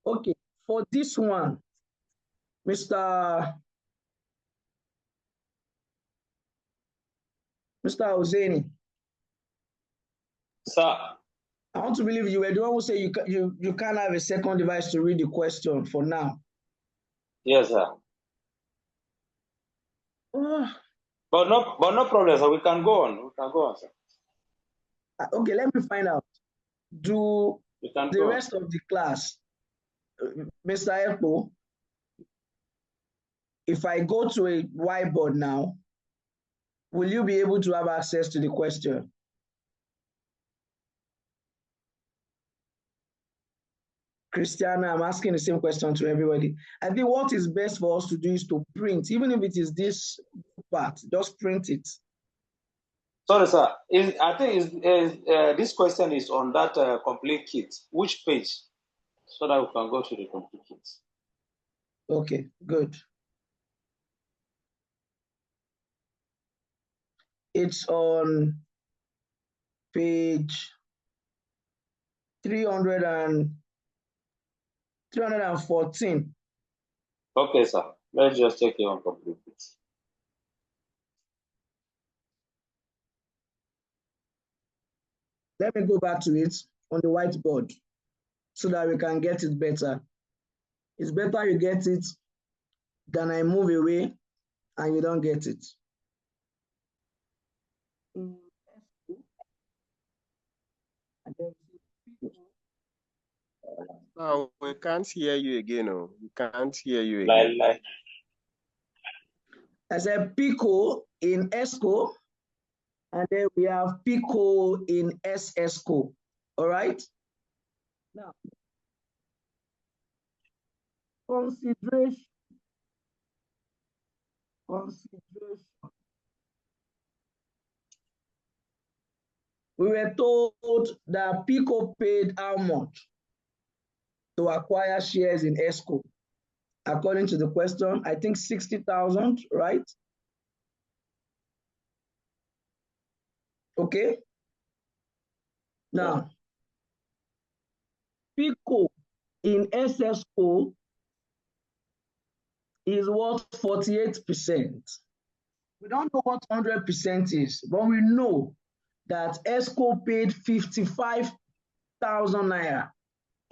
Okay, for this one, Mr. Hosseini. Sir. I want to believe you were the one who said you can't have a second device to read the question for now. Yes, sir. But no problem, sir. We can go on. Sir. Okay, let me find out. Do the rest of the class, Mr. Epo, if I go to a whiteboard now, will you be able to have access to the question? Christiana, I'm asking the same question to everybody. I think what is best for us to do is to print, even if it is this part, just print it. Sorry, sir. I think this question is on that complete kit. Which page? So that we can go to the complete kit. Okay, good. It's on page 314. Okay, sir. Let's just check here on complete it. Let me go back to it on the whiteboard so that we can get it better. It's better you get it than I move away and you don't get it. No, we can't hear you again. Oh, we can't hear you again. I said PICO in ESCO, and then we have PICO in SSCO. All right? Now, consideration. We were told that PICO paid how much to acquire shares in ESCO? According to the question, I think 60,000, right? Okay. Now, PICO in SSCO is worth 48%. We don't know what 100% is, but we know that ESCO paid 55,000 naira.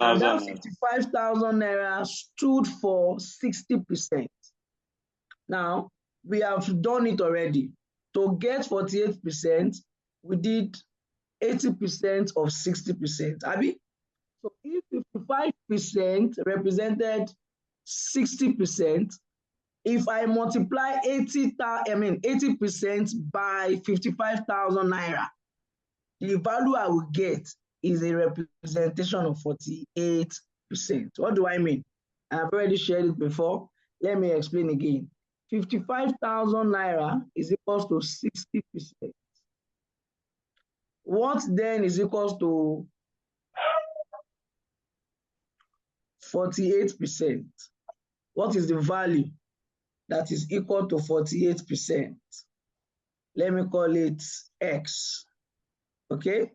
And that 55,000 naira stood for 60%. Now, we have done it already. To get 48%, we did 80% of 60%. Abi? So if 55% represented 60%, if I multiply 80% by 55,000 naira, the value I will get is a representation of 48%. What do I mean? I've already shared it before. Let me explain again. 55,000 naira is equals to 60%. What then is equals to 48%? What is the value that is equal to 48%? Let me call it X. Okay?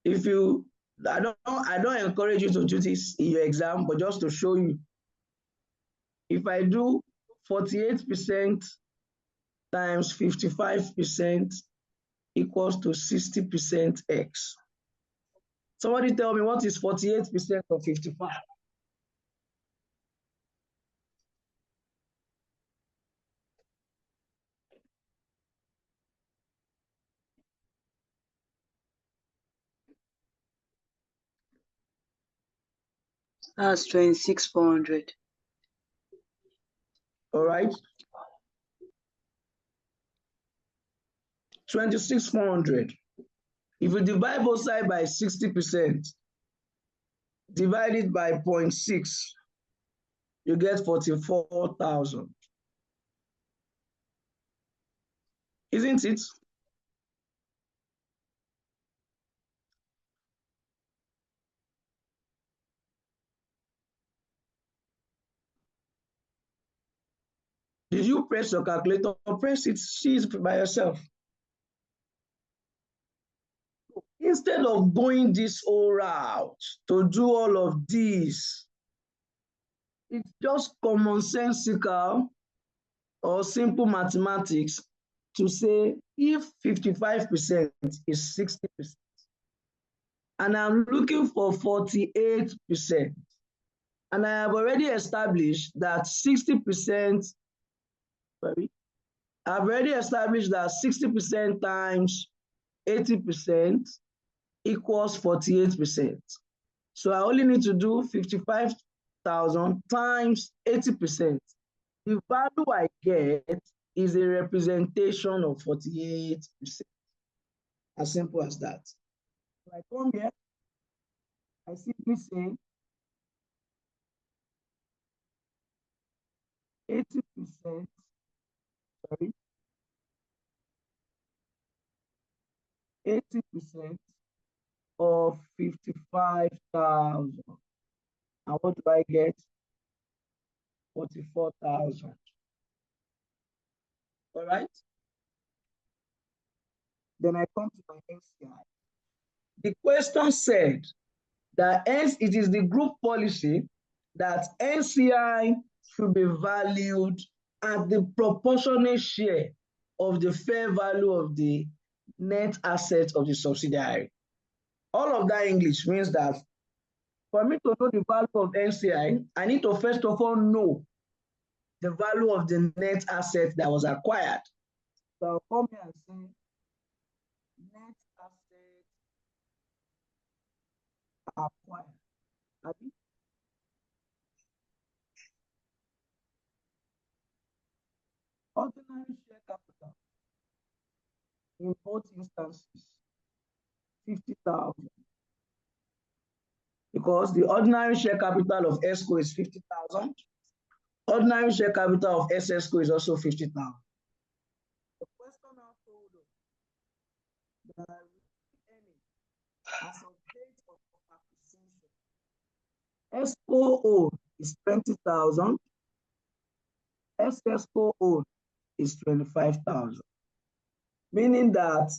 If you, I don't encourage you to do this in your exam, but just to show you. If I do 48% times 55% equals to 60% X. Somebody tell me what is 48% of 55? That's 26,400. All right. 26,400. If you divide both sides by 60%, divide it by 0.6, you get 44,000. Isn't it? Did you press your calculator? Press it, see it by yourself. Instead of going this whole route to do all of this, it's just commonsensical or simple mathematics to say if 55% is 60%, and I'm looking for 48%, and I have already established that 60%, I've already established that 60% times 80% equals 48%. So I only need to do 55,000 times 80%. The value I get is a representation of 48%. As simple as that. So I come here, I simply say 80%, 80% of 55,000. And what do I get? 44,000. All right? Then I come to my NCI. The question said that it is the group policy that NCI should be valued at the proportionate share of the fair value of the net assets of the subsidiary. All of that English means that for me to know the value of NCI, I need to first of all know the value of the net asset that was acquired. So I'll come here and say net asset acquired. Ordinary share capital in both instances, 50,000. Because the ordinary share capital of ESCO is 50,000. Ordinary share capital of SSCO is also 50,000. The question now told us that as of date of acquisition, ESCO own is 20,000. SSCO own is 25,000. Meaning that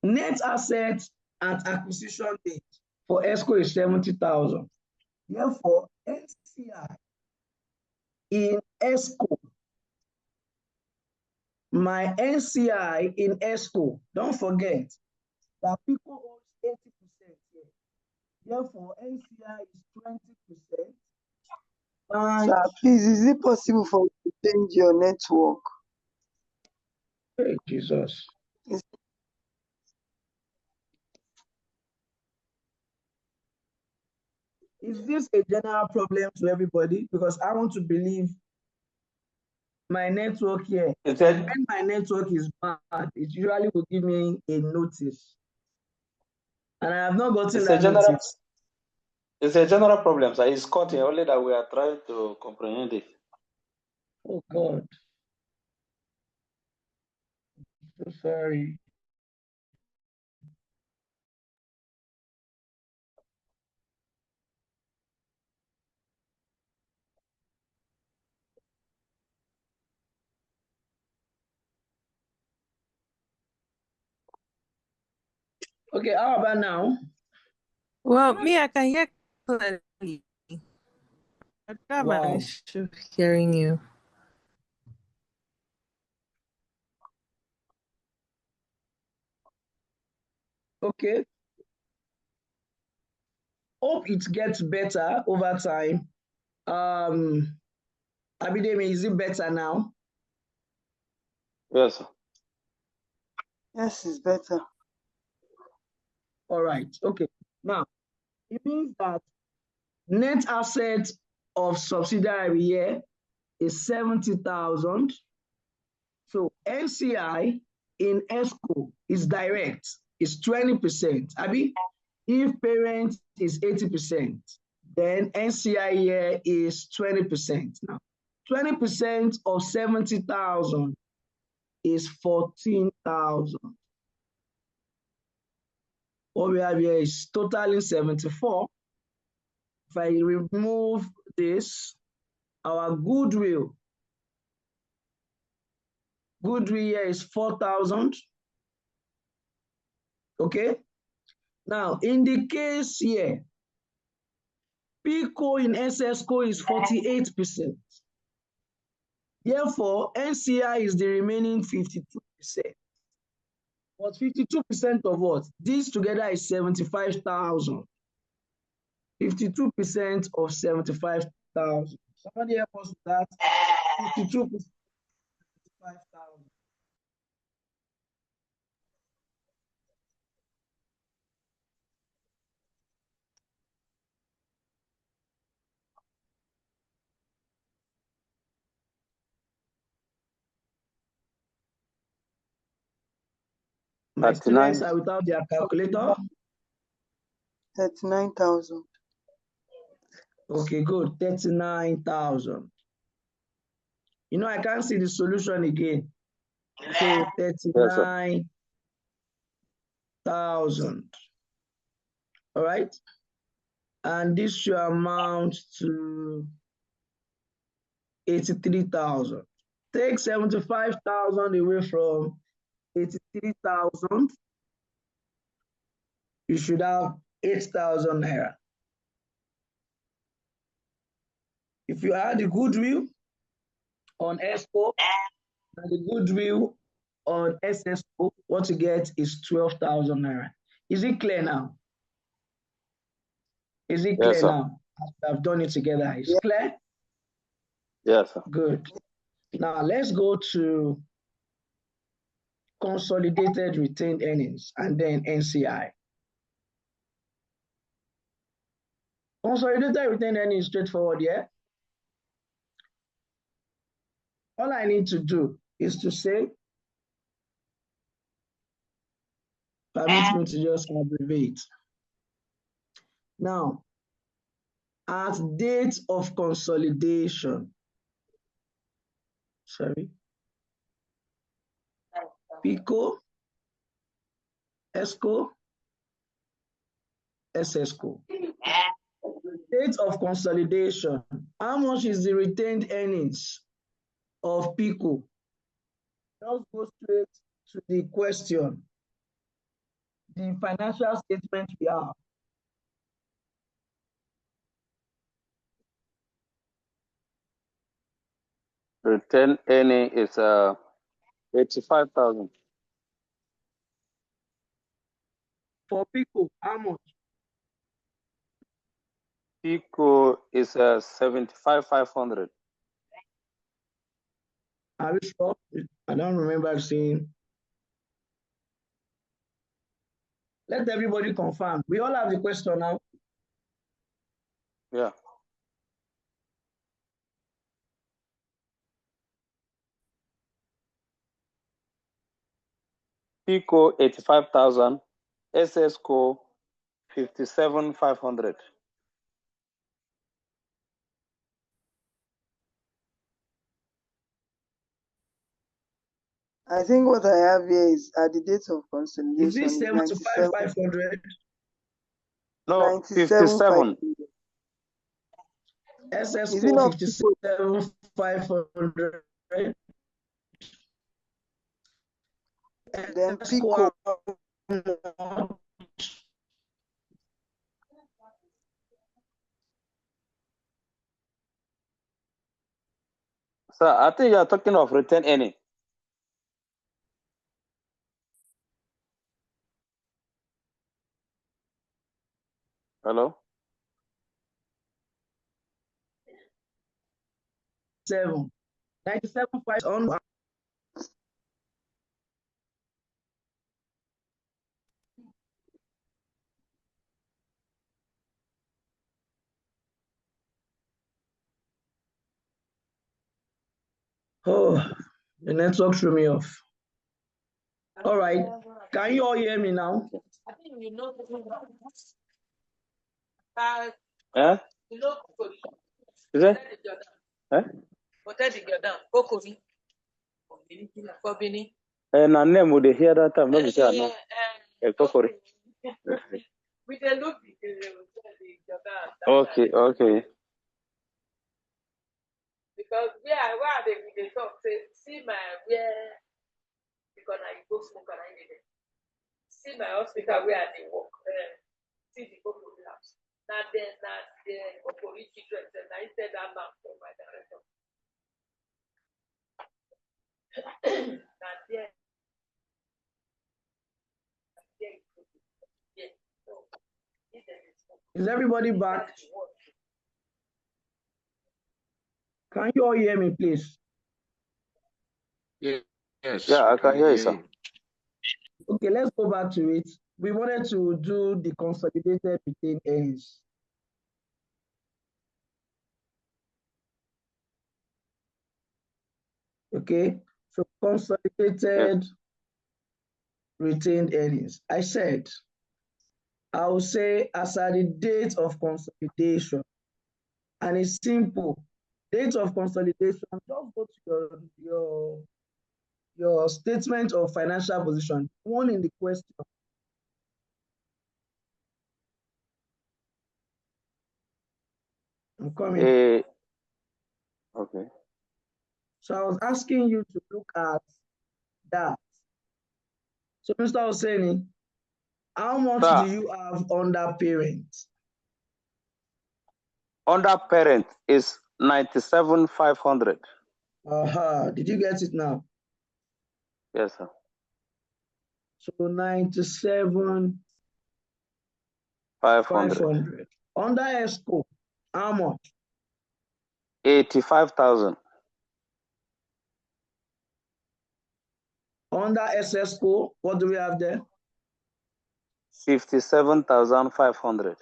net assets at acquisition date for ESCO is 70,000. Therefore, NCI in ESCO, my NCI in ESCO, don't forget that people owns 80% here. Therefore, NCI is 20%. Sir, please, is it possible for you to change your network? Hey, Jesus. Is this a general problem to everybody? Because I want to believe my network here. When my network is bad, it usually will give me a notice. And I have not gotten that notice. It's a general problem, sir. It's cutting, only that we are trying to comprehend it. Oh, God. So sorry. Okay, how about now? Well, me, I can hear clearly. I don't have an issue hearing you. Okay. Hope it gets better over time. Abidemi, is it better now? Yes, sir. Yes, it's better. All right. Okay. Now, it means that net asset of subsidiary here is 70,000. So NCI in ESCO is direct, is 20%. Abi, if parent is 80%, then NCI here is 20%. Now, 20% of 70,000 is 14,000. What we have here is totaling 74. If I remove this, our goodwill here is 4,000. Okay. Now, in the case here, PICO in SSCO is 48%. Therefore, NCI is the remaining 52%. But 52% of what? This together is 75,000. 52% of 75,000. Somebody help us with that. 52% of 75,000. My students are without their calculator. 39,000. Okay, good. 39,000. You know, I can't see the solution again. So 39,000. All right. And this should amount to 83,000. Take 75,000 away from 83,000. You should have 8,000 naira. If you add the goodwill on ESCO and the goodwill on SSO, what you get is 12,000 naira. Is it clear now? Is it clear Yes, sir. now? I've done it together. Is it clear? Yes, sir. Good. Now let's go to consolidated retained earnings and then NCI. Consolidated retained earnings is straightforward, yeah? All I need to do is to say, permit me to just abbreviate. Now, at date of consolidation, PICO, ESCO, SSCO. Date of consolidation, how much is the retained earnings of PICO? Just go straight to the question. The financial statement we have. Return earning is 85,000. For PICO, how much? PICO is 75,500. Are you sure? I don't remember seeing. Let everybody confirm. We all have the question now. Yeah. PICO 85,000, SSCO 57,500. I think what I have here is at the date of consolidation Is it 75,500? No, 57. SSCO Is it not 57,500. then PICO? So I think you are talking of return earning. Hello? 97.5 on. Oh, the network threw me off. All right. Can you all hear me now? I think you know. Eh? You know, Is it? Eh? Hotel the Jordan, Kokomi. Na name would hear that time, no be say no. Kokori. We dey look the Jordan. Okay, okay. Because where they talk, say, see my where because I go smoke and I need it. See my hospital where they work. See the Kokori house. Now then, the Kokori children, and I said that man for my director. Now there. Is everybody back? Can you all hear me, please? Yes. Yeah, I can hear you, sir. Okay, let's go back to it. We wanted to do the consolidated retained earnings. Okay, so consolidated retained earnings. I said, I will say as at the date of consolidation, and it's simple. Date of consolidation, just go to your statement of financial position, one in the question. I'm coming. Okay. So I was asking you to look at that. So Mr. Hosseini, how much Sir, do you have under parents? under parent is 97,500. Did you get it now? Yes, sir. So 97,500. 500. Under ESCO, how much? 85,000. Under SSCO, what do we have there? 57,500.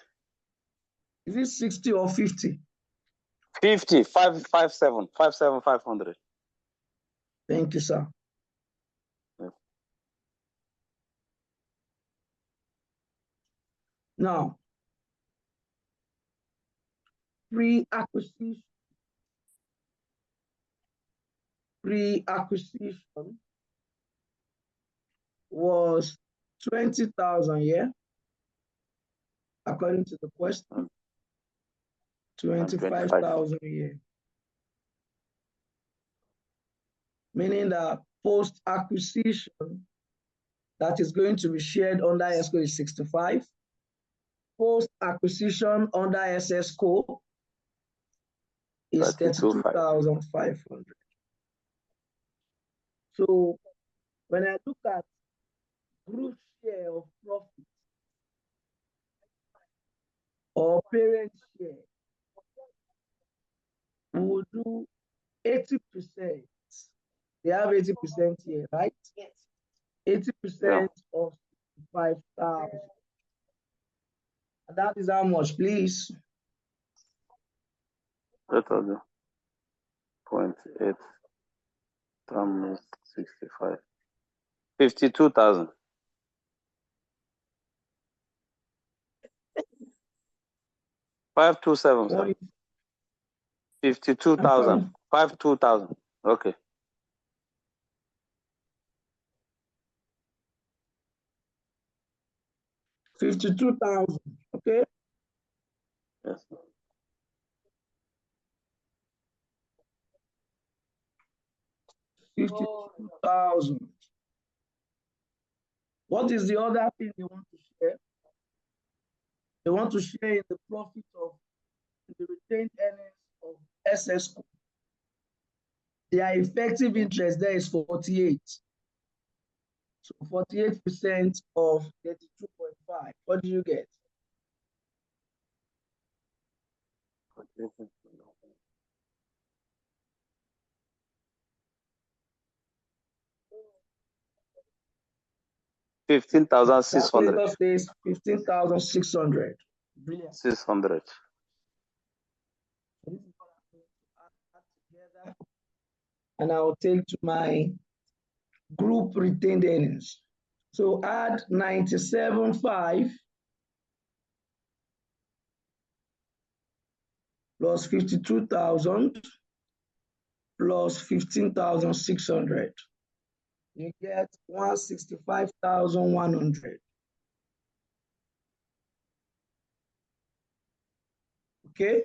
Is it 60 or 50? 50, 557, 500. Thank you, sir. Yes. Now, pre-acquisition was 20,000, yeah? According to the question, 25,000 a year. Meaning that post-acquisition that is going to be shared under ESCO is 65. Post-acquisition under SSCO is 32,500. So when I look at group share of profit or parent share, we will do 80%. They have 80% here, right? Yes. 80% of 5,000. And that is how much, please? 0.8 times 65. 52,000. 527, sir. 52,000. 52,000. Okay. $52,000. Okay. Yes. $52,000. What is the other thing they want to share? They want to share in the profit of the retained earnings of SSCO. Their effective interest there is 48. So 48% of 32.5. What do you get? $15,600. Calculator says 15,600. Brilliant. 600. This is what I'm going to add together, and I'll take to my group retained earnings. So add 97.5 plus 52,000 plus 15,600. You get 165,100. Okay?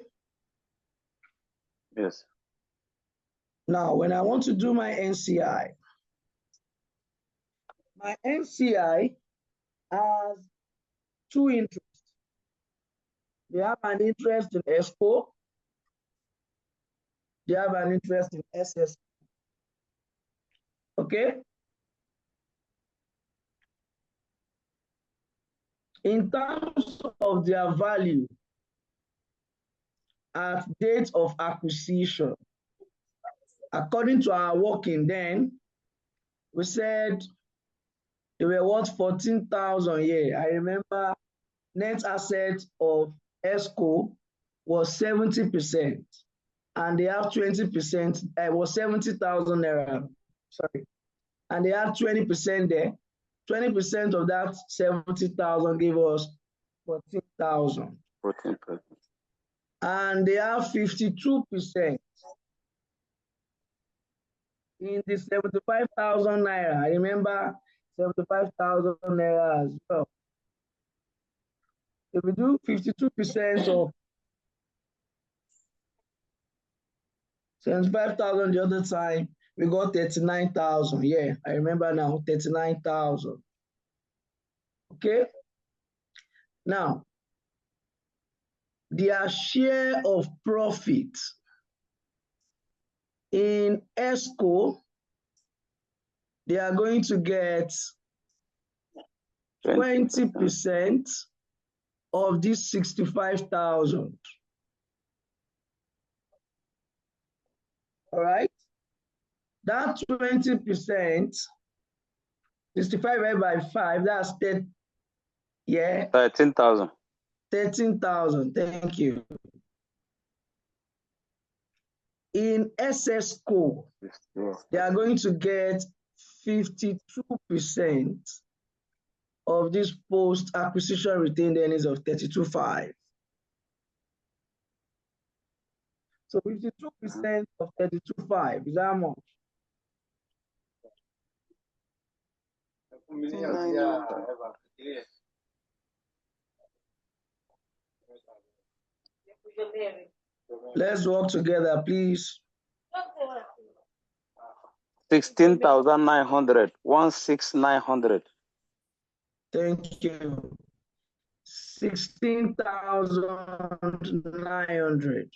Yes. Now, when I want to do my NCI has two interests. They have an interest in ESCO. They have an interest in SS. Okay? In terms of their value at date of acquisition, according to our working then, we said they were worth 14,000 a year. I remember net asset of ESCO was 70%, and they have 20%. It was 70,000 naira. Sorry, and they have 20% there. 20% of that 70,000 gave us 14,000. 14%. And they have 52% in the 75,000 naira. I remember 75,000 naira as well. If we do 52% of 75,000 the other time. We got 39,000. Yeah, I remember now, 39,000. Okay. Now, their share of profit in ESCO, they are going to get 20% of this 65,000. All right. That 20%, 65 divided by 5, that's 10. Yeah. 13,000. 13,000. Thank you. In SSCO, they are going to get 52% of this post-acquisition retained earnings of 32.5. So 52% of 32.5 is how much? Let's work together, please. 16,900. 16,900. Thank you. 16,900.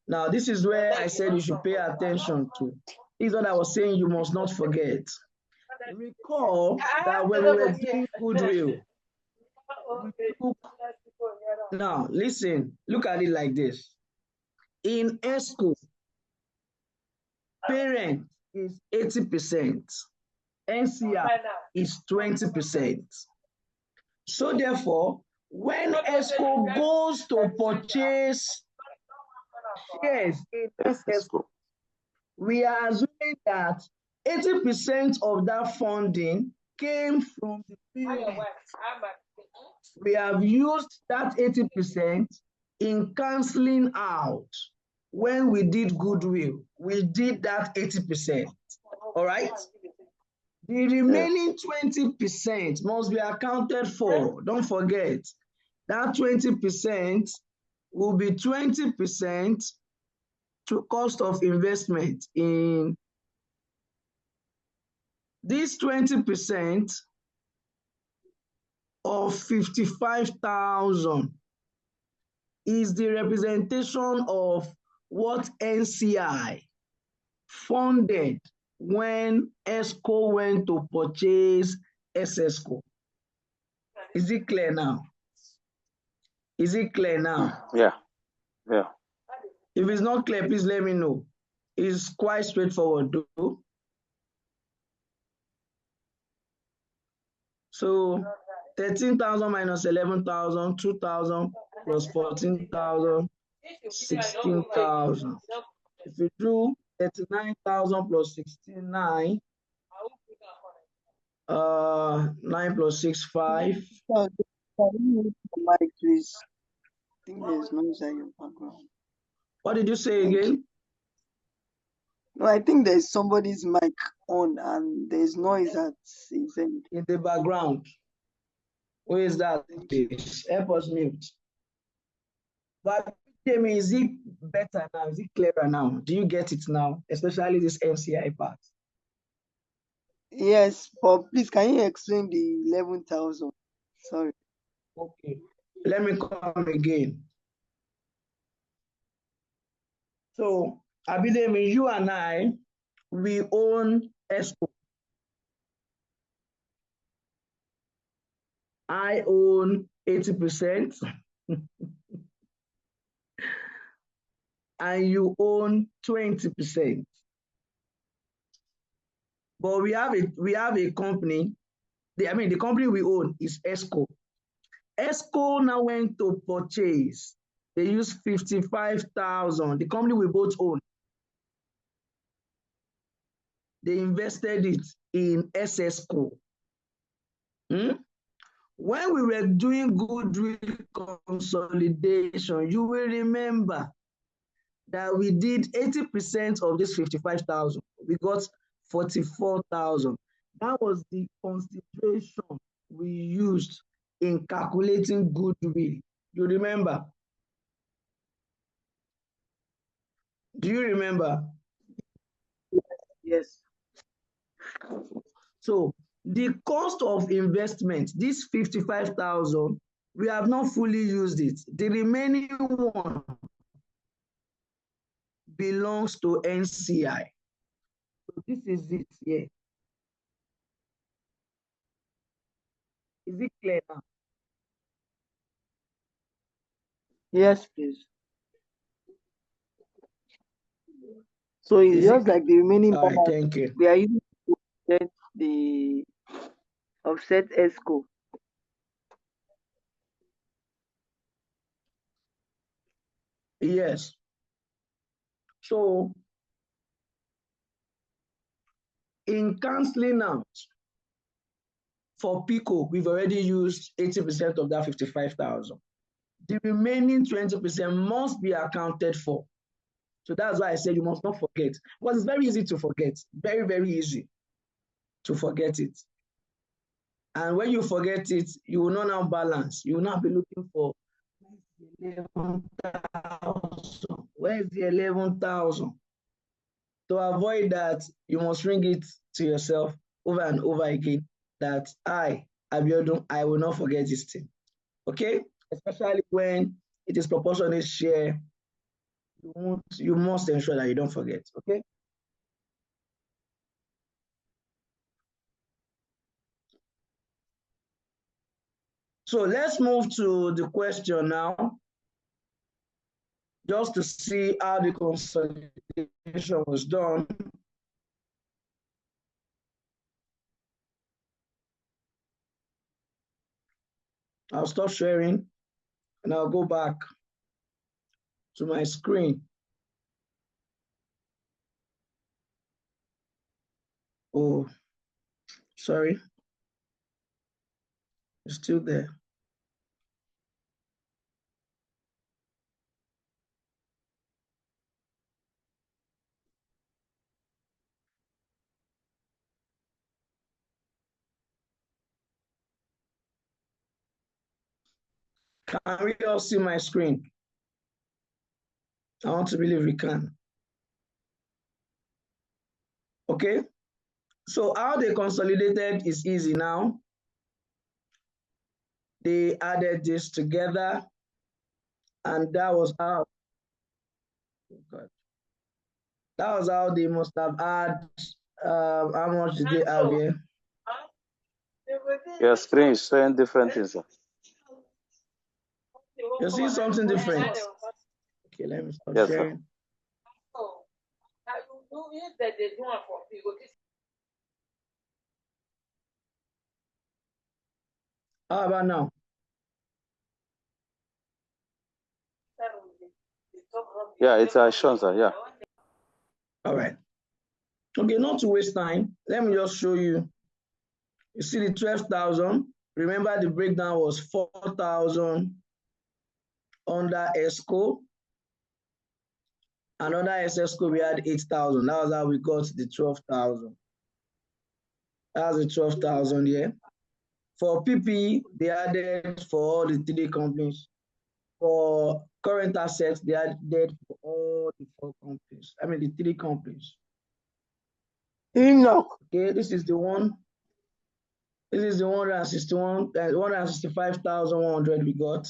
Now, this is where I said you should pay attention to. This is what I was saying you must not forget. Recall that when we were doing goodwill, now listen, look at it like this. In ESCO, parent is 80%, NCR is 20%. So therefore, when ESCO goes to purchase shares in ESCO, we are assuming that 80% of that funding came from the parent. We have used that 80% in canceling out. When we did goodwill, we did that 80%. All right? The remaining 20% must be accounted for. Don't forget, that 20% will be 20% to cost of investment in this 20% of 55,000 is the representation of what NCI funded when ESCO went to purchase SSCO. Is it clear now? Is it clear now? Yeah. Yeah. If it's not clear, please let me know. It's quite straightforward, though. So 13,000 minus 11,000, 2,000 plus 14,000, 16,000. If you do 39,000 plus 69, 9 plus 6, 5. Can you mute the mic, please? I think there's noise in your background. What did you say again? No, I think there's somebody's mic on and there's noise at his end. In the background. Who is that? Please help us mute. But Jamie, is it better now? Is it clearer now? Do you get it now? Especially this NCI part. Yes, but please, can you explain the 11,000? Sorry. Okay. Let me come again. So, Abidemi, you and I, we own ESCO. I own 80%. And you own 20%. But we have a company. The company we own is ESCO. ESCO now went to purchase. They used 55,000. The company we both own. They invested it in SSCO. When we were doing goodwill consolidation, you will remember that we did 80% of this 55,000. We got 44,000. That was the consideration we used in calculating goodwill. You remember? Do you remember? Yes. So the cost of investment, this 55,000, we have not fully used it. The remaining one belongs to NCI. So this is it here. Is it clear now? Yes, please. So it's Is it just like the remaining all right? balance Thank you. we are using to offset the offset ESCO. Yes. So in canceling out for PICO, we've already used 80% of that 55,000. The remaining 20% must be accounted for. So that's why I said you must not forget. Because it's very easy to forget. Very, very easy to forget it. And when you forget it, you will not now balance. You will not be looking for 11,000. Where's the 11,000? To avoid that, you must ring it to yourself over and over again that I, Abiodun, I will not forget this thing. Okay? Especially when it is proportionate share, you must ensure that you don't forget. Okay? So let's move to the question now, just to see how the consolidation was done. I'll stop sharing and I'll go back to my screen. Oh, sorry. It's still there. Can we all see my screen? I want to believe we can. Okay, so how they consolidated is easy now. They added this together, and that was how, that was how they must have had, how much did they have here? Your screen is showing different things. You see something different? Okay, let me start Yes, sharing. How about now? Yeah, it's shown, sir. Yeah. All right. Okay, not to waste time, let me just show you. You see the 12,000. Remember the breakdown was 4,000 under ESCO. And under SSCO, we had 8,000. That was how we got the 12,000. That's the 12,000 here. For PPE, they added for all the 3 companies. For current assets, they added for all the 4 companies. I mean, the 3 companies. Okay, this is the one. This is the 165,100 we got.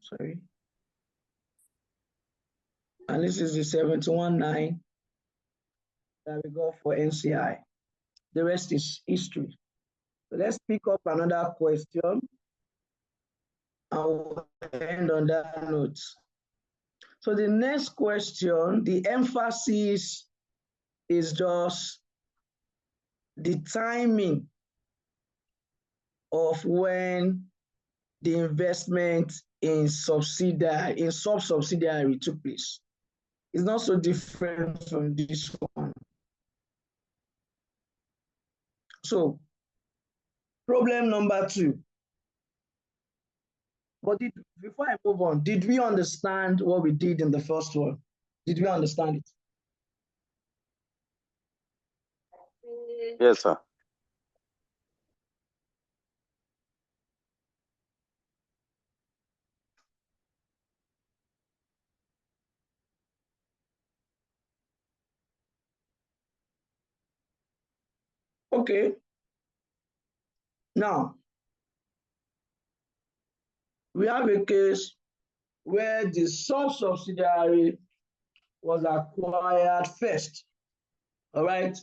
Sorry. And this is the 71,900 that we got for NCI. The rest is history. So let's pick up another question. I'll end on that note. So the next question, the emphasis is just the timing of when the investment in sub-subsidiary took place. It's not so different from this one. So problem number 2. But before I move on, did we understand what we did in the first one? Did we understand it? Yes, sir. Okay. Now, we have a case where the sub-subsidiary was acquired first. All right.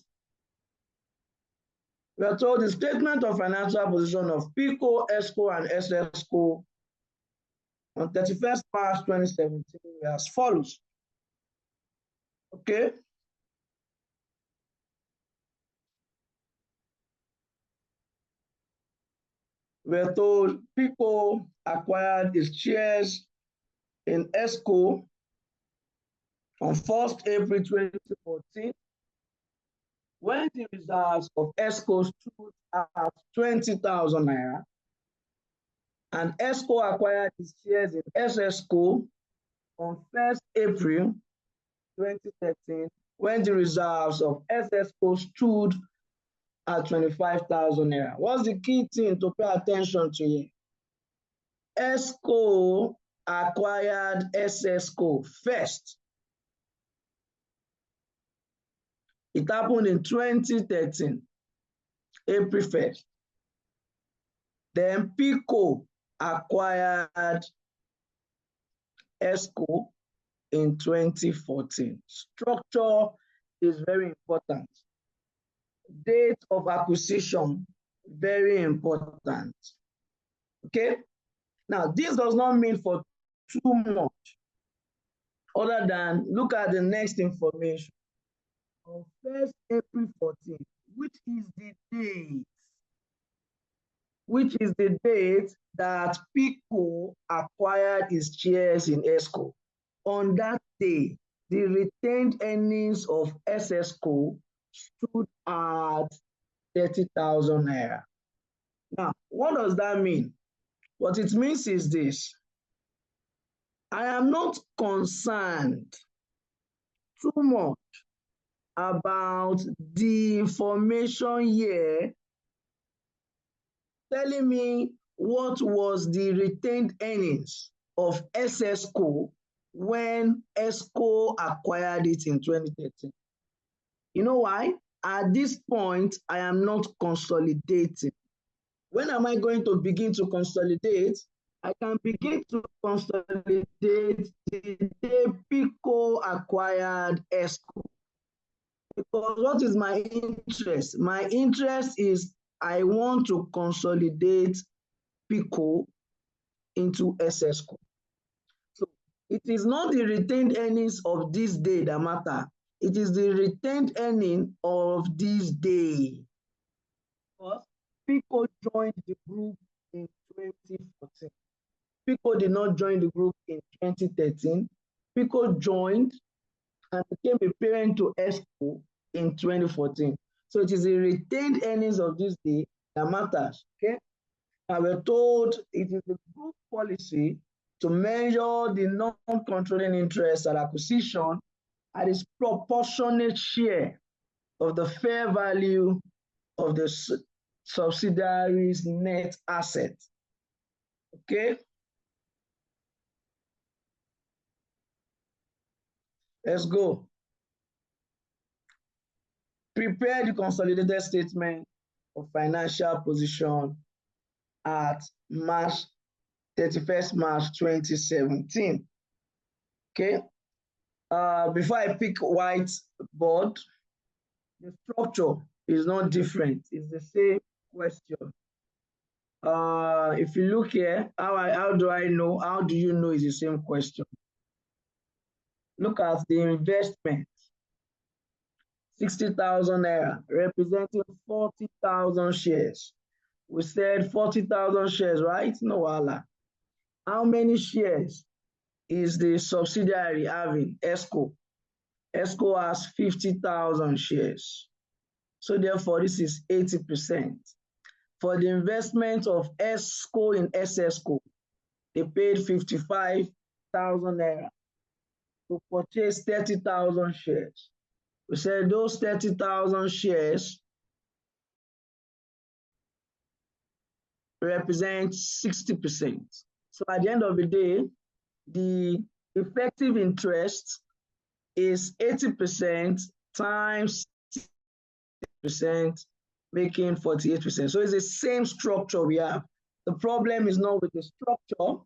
We are told the statement of financial position of PICO, ESCO, and SSCO on 31st March 2017 as follows. Okay. We are told PICO acquired its shares in ESCO on 1st April 2014 when the reserves of ESCO stood at 20,000 naira, and ESCO acquired its shares in SSCO on 1st April 2013 when the reserves of SSCO stood at 25,000 naira. What's the key thing to pay attention to here? ESCO acquired SSCO first. It happened in 2013, April 1st. Then PICO acquired ESCO in 2014. Structure is very important. Date of acquisition, very important. Okay? Now, this does not mean for too much, other than look at the next information. On 1st April 14, which is the date that PICO acquired its shares in ESCO. On that day, the retained earnings of SSCO stood at 30,000 naira. Now, what does that mean? What it means is this. I am not concerned too much about the information here telling me what was the retained earnings of SSCO when ESCO acquired it in 2013. You know why? At this point, I am not consolidating. When am I going to begin to consolidate? I can begin to consolidate the day PICO acquired ESCO. Because what is my interest? My interest is I want to consolidate PICO into SSCO. So it is not the retained earnings of this day that matter. It is the retained earning of this day. Because PICO joined the group in 2014. PICO did not join the group in 2013. PICO joined and became a parent to ESCO in 2014. So it is the retained earnings of this day that matters. Okay. And we're told it is the group policy to measure the non-controlling interest at acquisition at its proportionate share of the fair value of the subsidiary's net asset. Okay. Let's go. Prepare the consolidated statement of financial position at 31st March 2017. Okay. Before I pick whiteboard, the structure is not different. It's the same question. If you look here, how do I know? How do you know it's the same question? Look at the investment. 60,000 naira, representing 40,000 shares. We said 40,000 shares, right? No, Allah. How many shares is the subsidiary having? ESCO. ESCO has 50,000 shares. So therefore, this is 80%. For the investment of ESCO in SSCO, they paid 55,000 naira to purchase 30,000 shares. We said those 30,000 shares represent 60%. So at the end of the day, the effective interest is 80% times 60%, making 48%. So it's the same structure we have. The problem is not with the structure.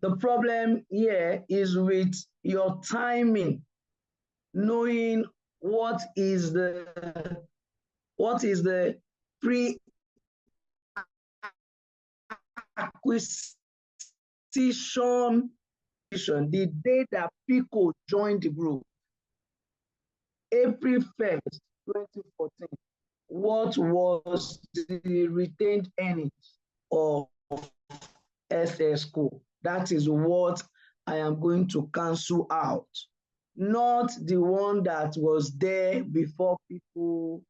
The problem here is with your timing, knowing what is the pre-acquisition, the day that Pico joined the group, April 1st, 2014. What was the retained earnings of SSCO? That is what I am going to cancel out, not the one that was there before people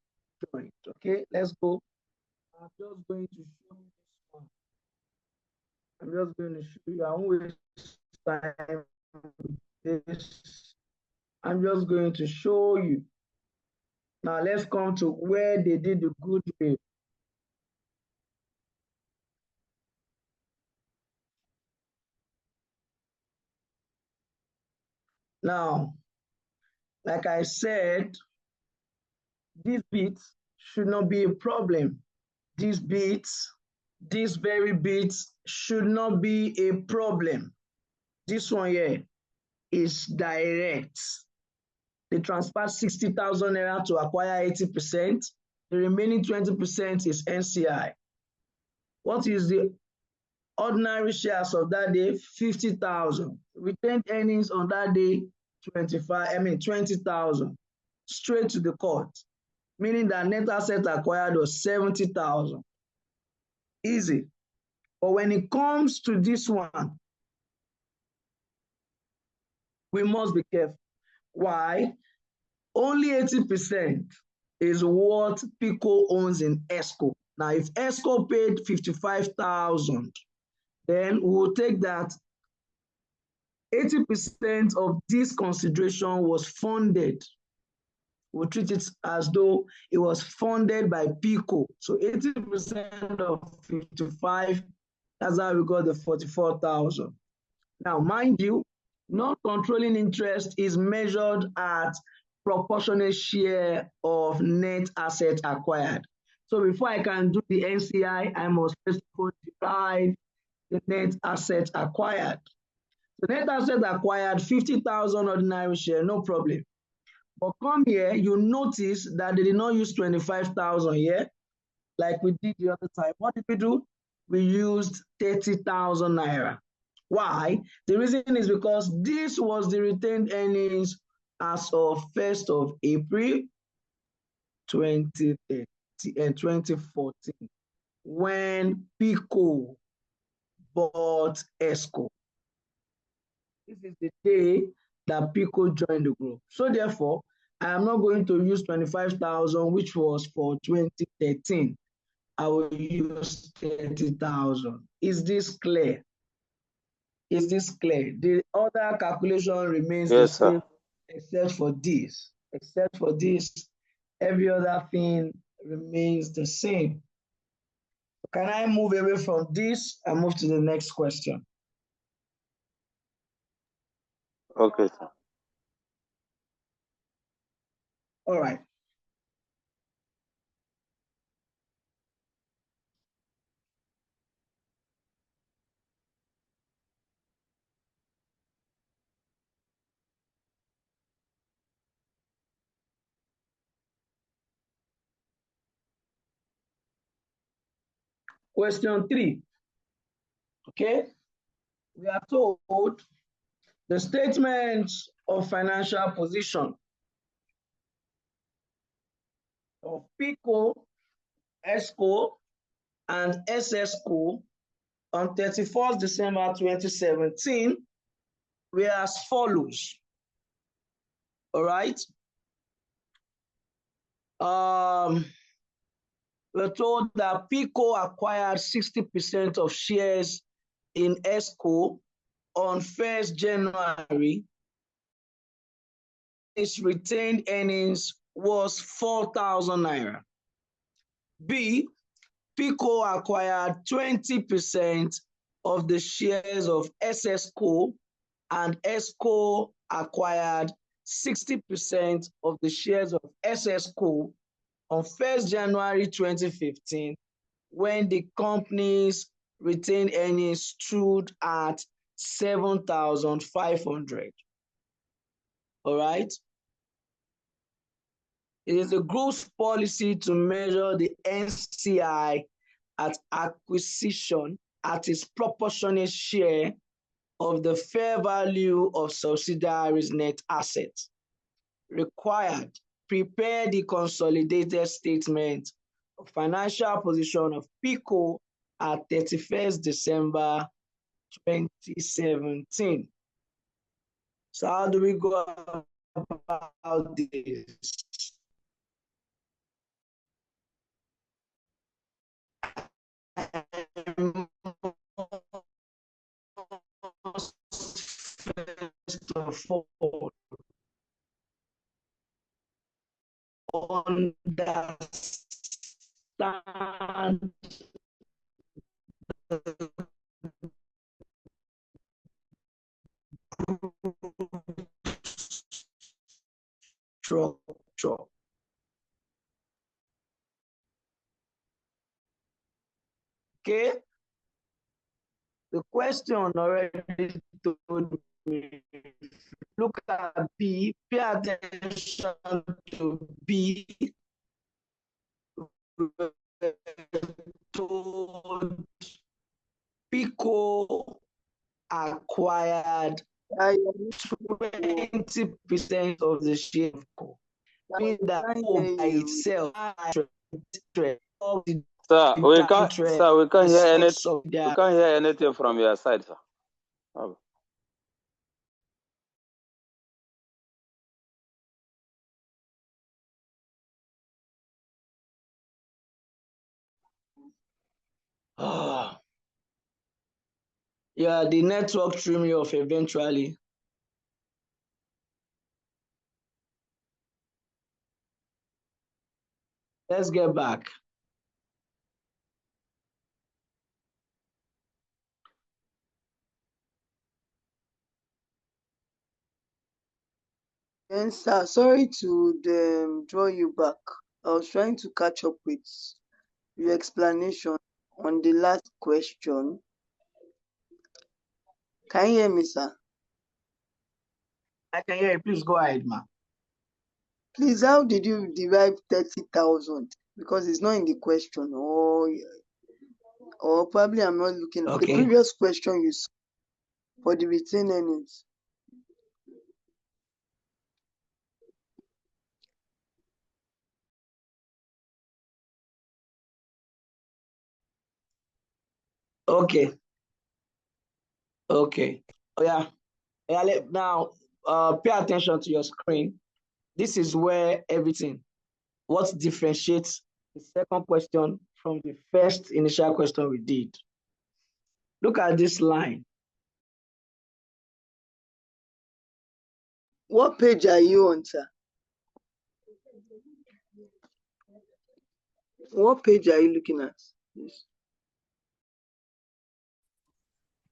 joined. Okay, let's go. I'm just going to show you this one. I'm just going to show you. I won't waste time with this. I'm just going to show you. Now let's come to where they did the goodwill. Now, like I said, these bits should not be a problem. These very bits should not be a problem. This one here is direct. They transferred 60,000 naira to acquire 80%. The remaining 20% is NCI. What is the ordinary shares of that day? 50,000. Retained earnings on that day, 20,000. Straight to the court, meaning that net asset acquired was 70,000. Easy. But when it comes to this one, we must be careful. Why? Only 80% is what Pico owns in ESCO. Now, if ESCO paid 55,000, then we'll take that 80% of this consideration was funded. We'll treat it as though it was funded by Pico. So 80% of 55, that's how we got the 44,000. Now, mind you, non-controlling interest is measured at proportionate share of net assets acquired. So before I can do the NCI, I must first of all derive the net assets acquired. The net assets acquired, 50,000 ordinary share, no problem. But come here, you notice that they did not use 25,000 here, like we did the other time. What did we do? We used 30,000 naira. Why? The reason is because this was the retained earnings as of 1st of April 2014, when Pico bought ESCO. This is the day that Pico joined the group. So therefore, I am not going to use 25,000, which was for 2013. I will use 30,000. Is this clear? Is this clear? The other calculation remains the same, except for this. Except for this, every other thing remains the same. Can I move away from this and move to the next question? Okay, sir. All right. Question 3. Okay. We are told the statements of financial position of Pico, ESCO, and SSCO on 31st December 2017 were as follows. All right. We're told that Pico acquired 60% of shares in ESCO on 1st January. Its retained earnings was 4,000 naira. B, Pico acquired 20% of the shares of SSCO, and ESCO acquired 60% of the shares of SSCO on 1st January 2015, when the company's retained earnings stood at 7,500. All right. It is the group's policy to measure the NCI at acquisition at its proportionate share of the fair value of subsidiaries' net assets. Required, prepare the consolidated statement of financial position of PICO at 31st December 2017. So how do we go about this? First of all, understand the structure. Okay, the question already told me. Look at B, pay attention to B. Told PICO acquired 20% of the share of PICO. Means that by itself, Sir, we can't hear anything. We can't hear anything from your side, sir. Yeah, the network threw me off eventually. Let's get back. And sir, sorry to draw you back. I was trying to catch up with your explanation on the last question. Can you hear me, sir? I can hear you. Please go ahead, ma. Please, how did you derive 30,000? Because it's not in the question, or probably I'm not looking at the previous question you saw for the retained earnings. Okay. Okay. Oh yeah. Now, pay attention to your screen. This is where everything, what differentiates the second question from the first initial question we did. Look at this line. What page are you on, sir? What page are you looking at? Yes.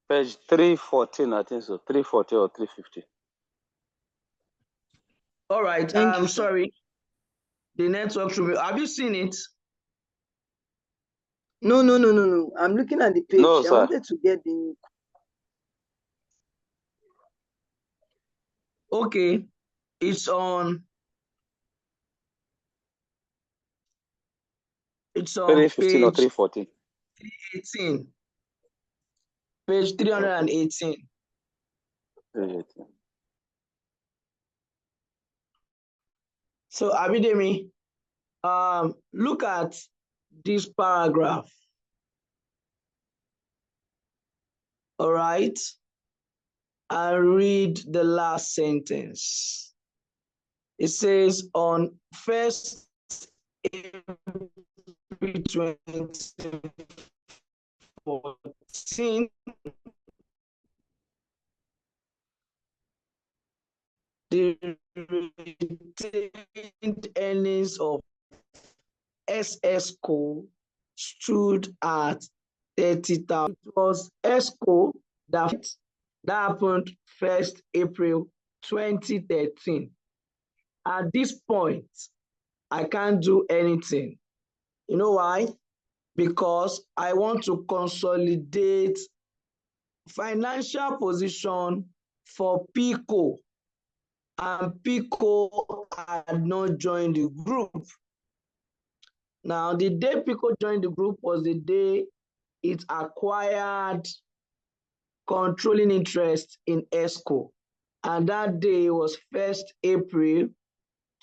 Page 314, I think so. 340 or 350. All right. I'm sorry. The network threw me. Have you seen it? No. I'm looking at the page. No, sir. I wanted to get the. Okay. It's on 315 or 314. 318. Page 318. 318. So Abidemi, look at this paragraph. All right. And read the last sentence. It says on 1st April 2014, the retained earnings of SSCO stood at 30,000. It was ESCO that happened 1st April 2013. At this point, I can't do anything. You know why? Because I want to consolidate financial position for Pico, and Pico had not joined the group. Now, the day Pico joined the group was the day it acquired controlling interest in ESCO, and that day was 1st April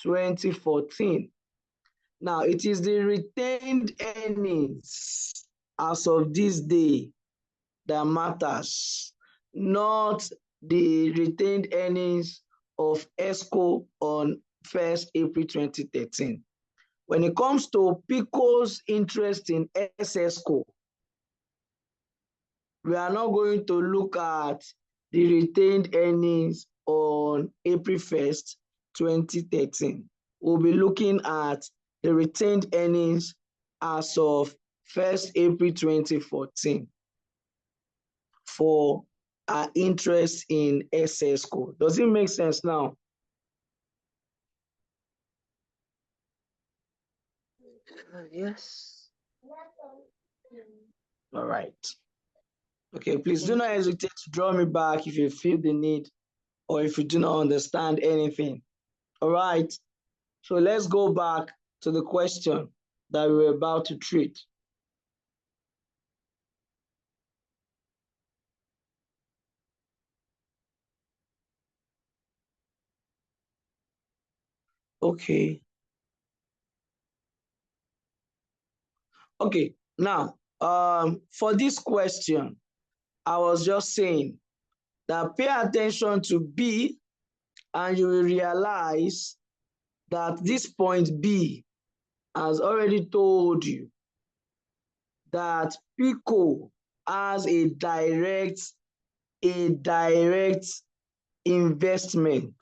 2014. Now, it is the retained earnings as of this day that matters, not the retained earnings of ESCO on 1st April 2013. When it comes to Pico's interest in SSCO, we are not going to look at the retained earnings on April 1st, 2013. We'll be looking at the retained earnings as of 1st April 2014 for our interest in SSCO. Does it make sense now? Yes. All right. Okay, please do not hesitate to draw me back if you feel the need or if you do not understand anything. All right. So let's go back to the question that we were about to treat. Okay. Okay, now, for this question, I was just saying that pay attention to B and you will realize that this point B has already told you that Pico has a direct investment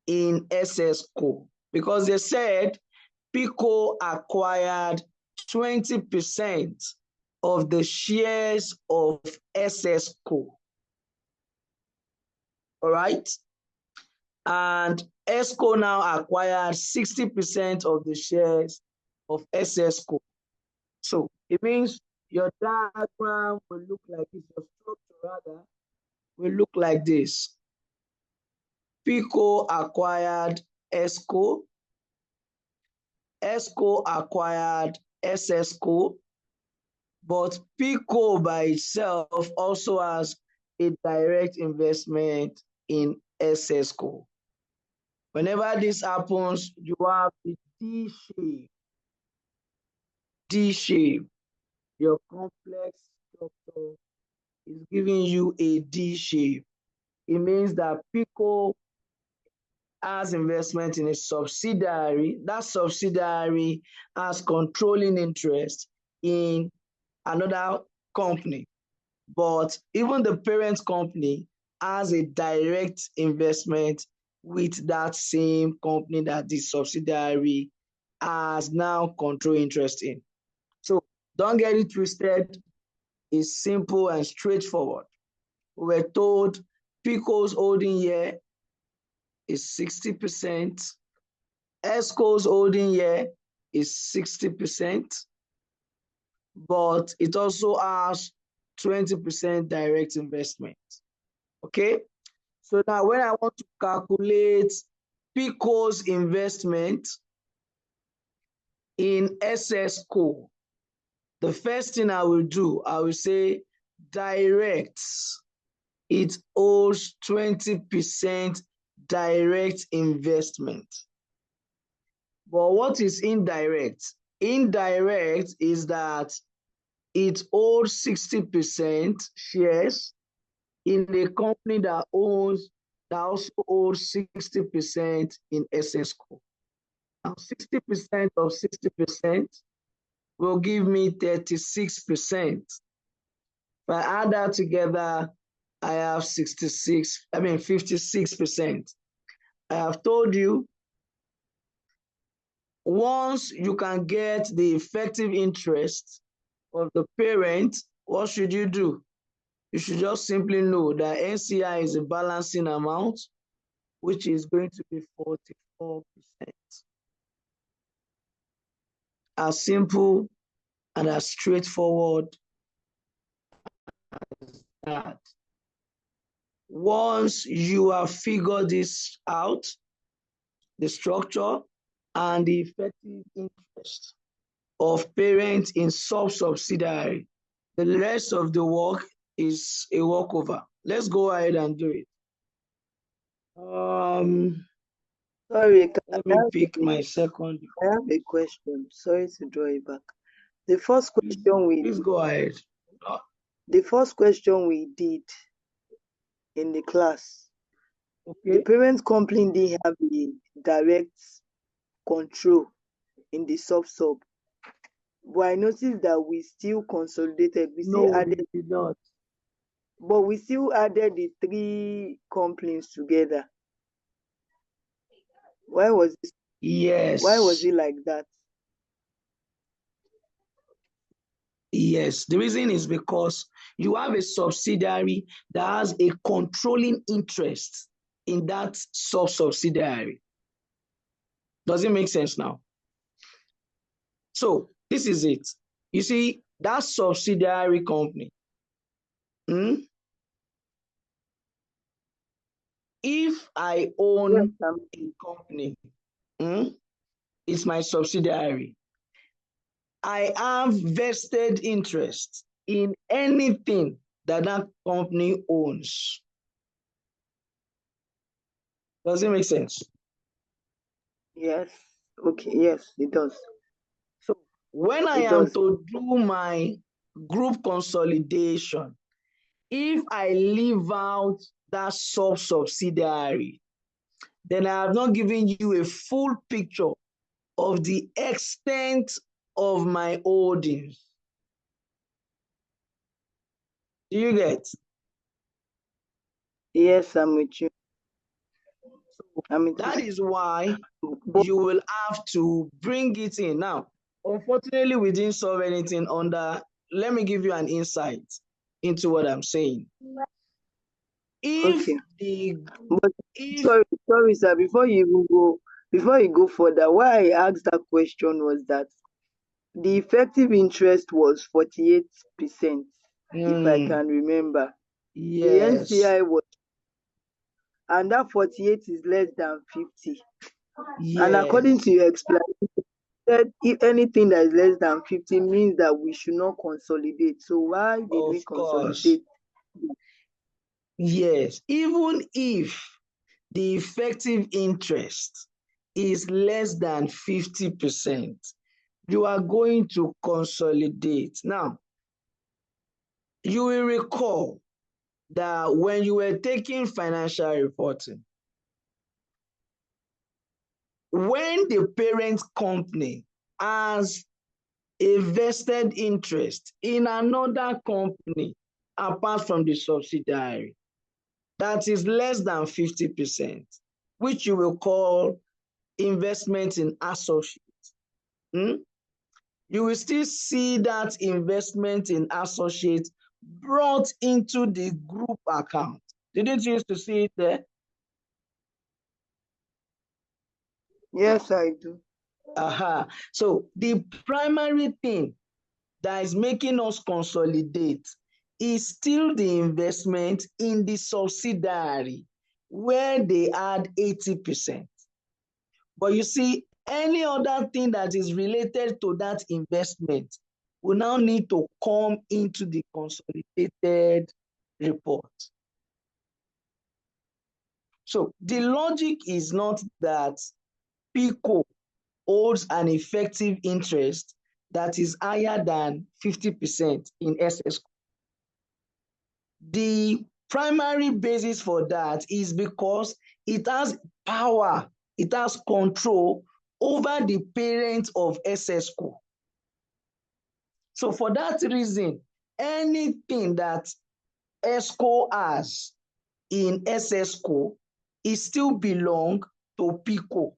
in SSCO, because they said Pico acquired 20% of the shares of SSCO. All right. And ESCO now acquired 60% of the shares of SSCO. So it means your diagram will look like this, your structure rather will look like this. Pico acquired ESCO, ESCO acquired SSCO, but Pico by itself also has a direct investment in SSCO. Whenever this happens, you have the D shape. D shape. Your complex structure is giving you a D shape. It means that Pico has investment in a subsidiary. That subsidiary has controlling interest in another company. But even the parent company has a direct investment with that same company that the subsidiary has now control interest in. So don't get it twisted. It's simple and straightforward. We were told Pico's holding here is 60%. ESCO's holding here is 60%, but it also has 20% direct investment. Okay? So now when I want to calculate Pico's investment in SSCO, the first thing I will do, I will say direct. It owes 20% direct investment. But what is indirect? Indirect is that it owes 60% shares in a company that also owns 60% in SSCO. Now 60% of 60% will give me 36%. If I add that together, I have 56%. I have told you, once you can get the effective interest of the parent, what should you do? You should just simply know that NCI is a balancing amount, which is going to be 44%. as simple and as straightforward as that. Once you have figured this out, the structure and the effective interest of parents in subsidiary, the rest of the work is a walkover. Let's go ahead and do it. Sorry, Let me pick my second. I have a question. Sorry to draw it back. The first question Please go ahead. The first question we did in the class, okay. The parent company didn't have a direct control in the sub. But I noticed that we still consolidated. We still added. We did not. But we still added the 3 companies together. Why was this? Yes. Why was it like that? Yes, the reason is because you have a subsidiary that has a controlling interest in that subsidiary. Does it make sense now? So this is it. You see, that subsidiary company, if I own a company, it's my subsidiary. I have vested interest in anything that that company owns. Does it make sense? Yes. Okay. Yes, it does. So when I am to do my group consolidation, if I leave out that subsidiary, then I have not given you a full picture of the extent of my holdings. Do you get? Yes, I'm with you. That is why you will have to bring it in. Now, unfortunately, we didn't solve anything under. Let me give you an insight into what I'm saying. If sorry, sir, before you go further, why I asked that question was that the effective interest was 48%, if I can remember. Yes. The NCI was, and that 48 is less than 50. Yes. And according to your explanation, said if anything that is less than 50 means that we should not consolidate. So why did we consolidate? Yes, even if the effective interest is less than 50%, you are going to consolidate. Now, you will recall that when you were taking financial reporting, when the parent company has a vested interest in another company apart from the subsidiary that is less than 50%, which you will call investment in associates, you will still see that investment in associates brought into the group account. Didn't you used to see it there? Yes, I do. So the primary thing that is making us consolidate is still the investment in the subsidiary where they add 80%. But you see, any other thing that is related to that investment will now need to come into the consolidated report. So the logic is not that PICO holds an effective interest that is higher than 50% in SS. The primary basis for that is because it has power, it has control over the parent of SSCO. So for that reason, anything that ESCO has in SSCO, it still belongs to PICO.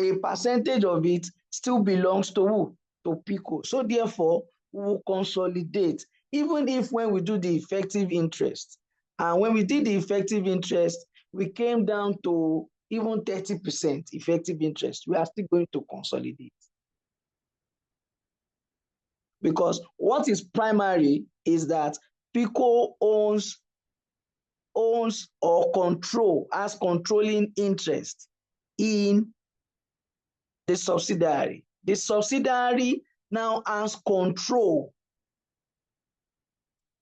A percentage of it still belongs to who? To PICO. So therefore, we will consolidate, even if when we do the effective interest, and when we did the effective interest, we came down to even 30% effective interest, we are still going to consolidate. Because what is primary is that PICO owns or has controlling interest in the subsidiary. The subsidiary now has control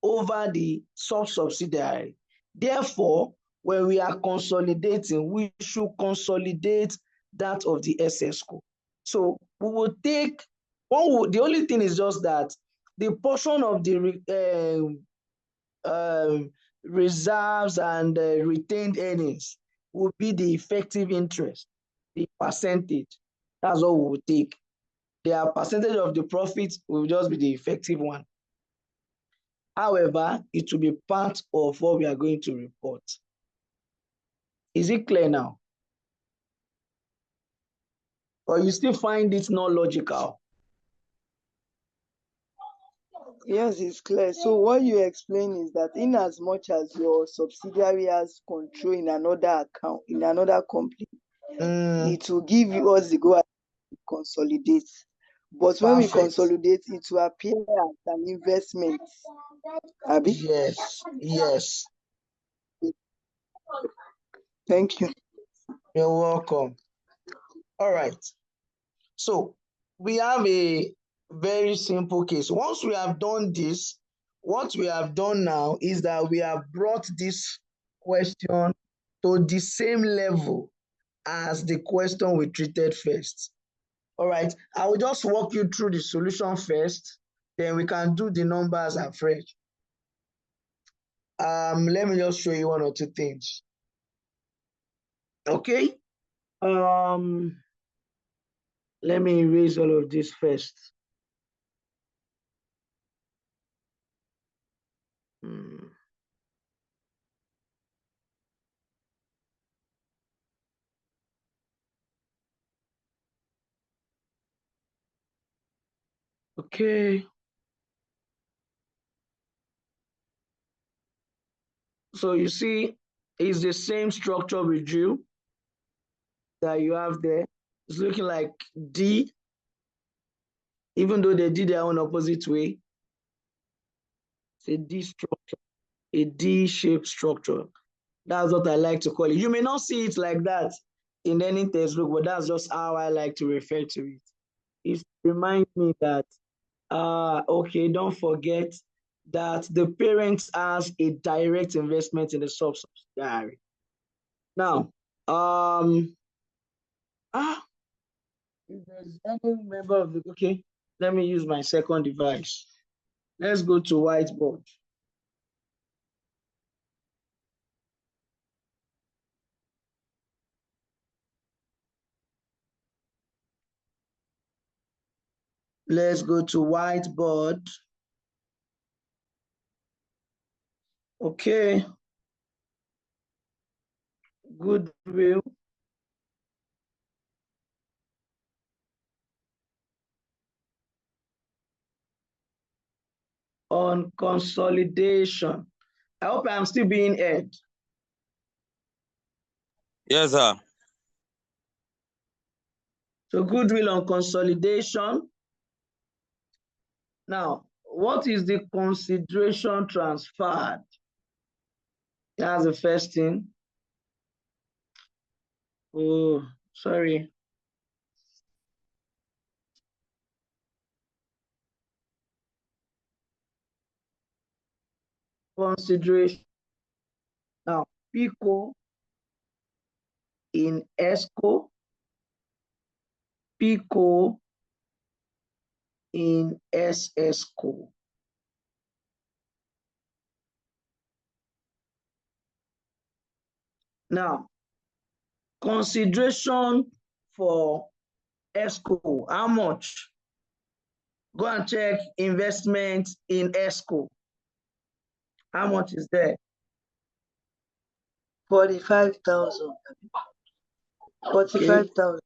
over the sub-subsidiary. Therefore, when we are consolidating, we should consolidate that of the SSCO. So we will take, the only thing is just that the portion of the reserves and retained earnings will be the effective interest, the percentage. That's what we will take. Their percentage of the profits will just be the effective one. However, it will be part of what we are going to report. Is it clear now? Or you still find it not logical? Yes, it's clear. So what you explain is that in as much as your subsidiary has control in another account, in another company, it will give us the go ahead to consolidate. But when we consolidate, it will appear as an investment. Abi? Yes, yes. Thank you. You're welcome. All right. So we have a very simple case. Once we have done this, what we have done now is that we have brought this question to the same level as the question we treated first. All right, I will just walk you through the solution first, then we can do the numbers afresh. Let me just show you one or two things. Okay. Let me erase all of this first. Okay. So you see, it's the same structure we drew that you have there. It's looking like D, even though they did their own opposite way. It's a D structure, a D-shaped structure. That's what I like to call it. You may not see it like that in any textbook, but that's just how I like to refer to it. It reminds me that, okay, don't forget that the parent has a direct investment in the subsidiary. Now, if there's any member of the, okay, let me use my second device. Let's go to whiteboard. Let's go to whiteboard. Okay. Goodwill. On consolidation. I hope I'm still being heard. Yes, sir. So goodwill on consolidation. Now, what is the consideration transferred? That's the first thing. Oh, sorry. Consideration. Now, PICO in ESCO, PICO in SSCO. Now, consideration for ESCO, how much? Go and check investment in ESCO. How much is there? 45,000. 45,000.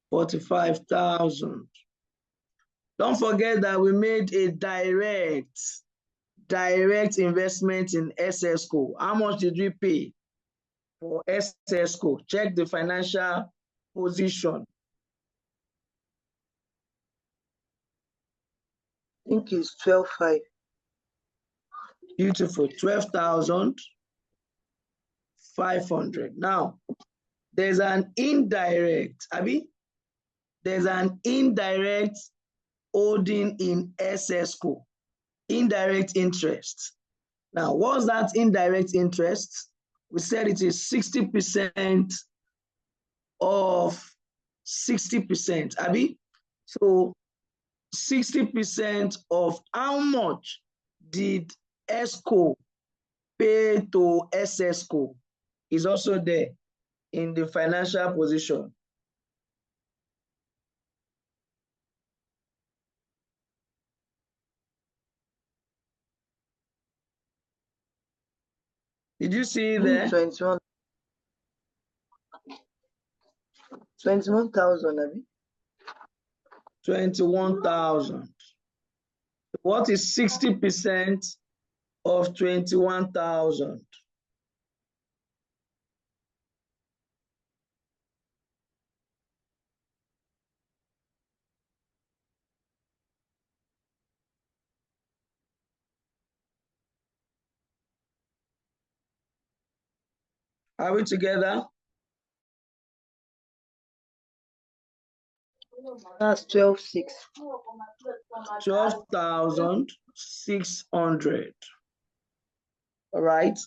45,000. Don't forget that we made a direct investment in SSCO. How much did we pay for SSCO? Check the financial position. think it's 12,500. Beautiful. 12,500. Now, there's an indirect, Abi. There's an indirect holding in SSCO, indirect interest. Now, what's that indirect interest? We said it is 60% of 60%, Abi. So 60% of how much did ESCO pay to SSCO is also there in the financial position. Did you see it there? 21,000, Abi. 21,000. What is 60% of 21,000? Are we together? That's 12,600. 12,600. All right.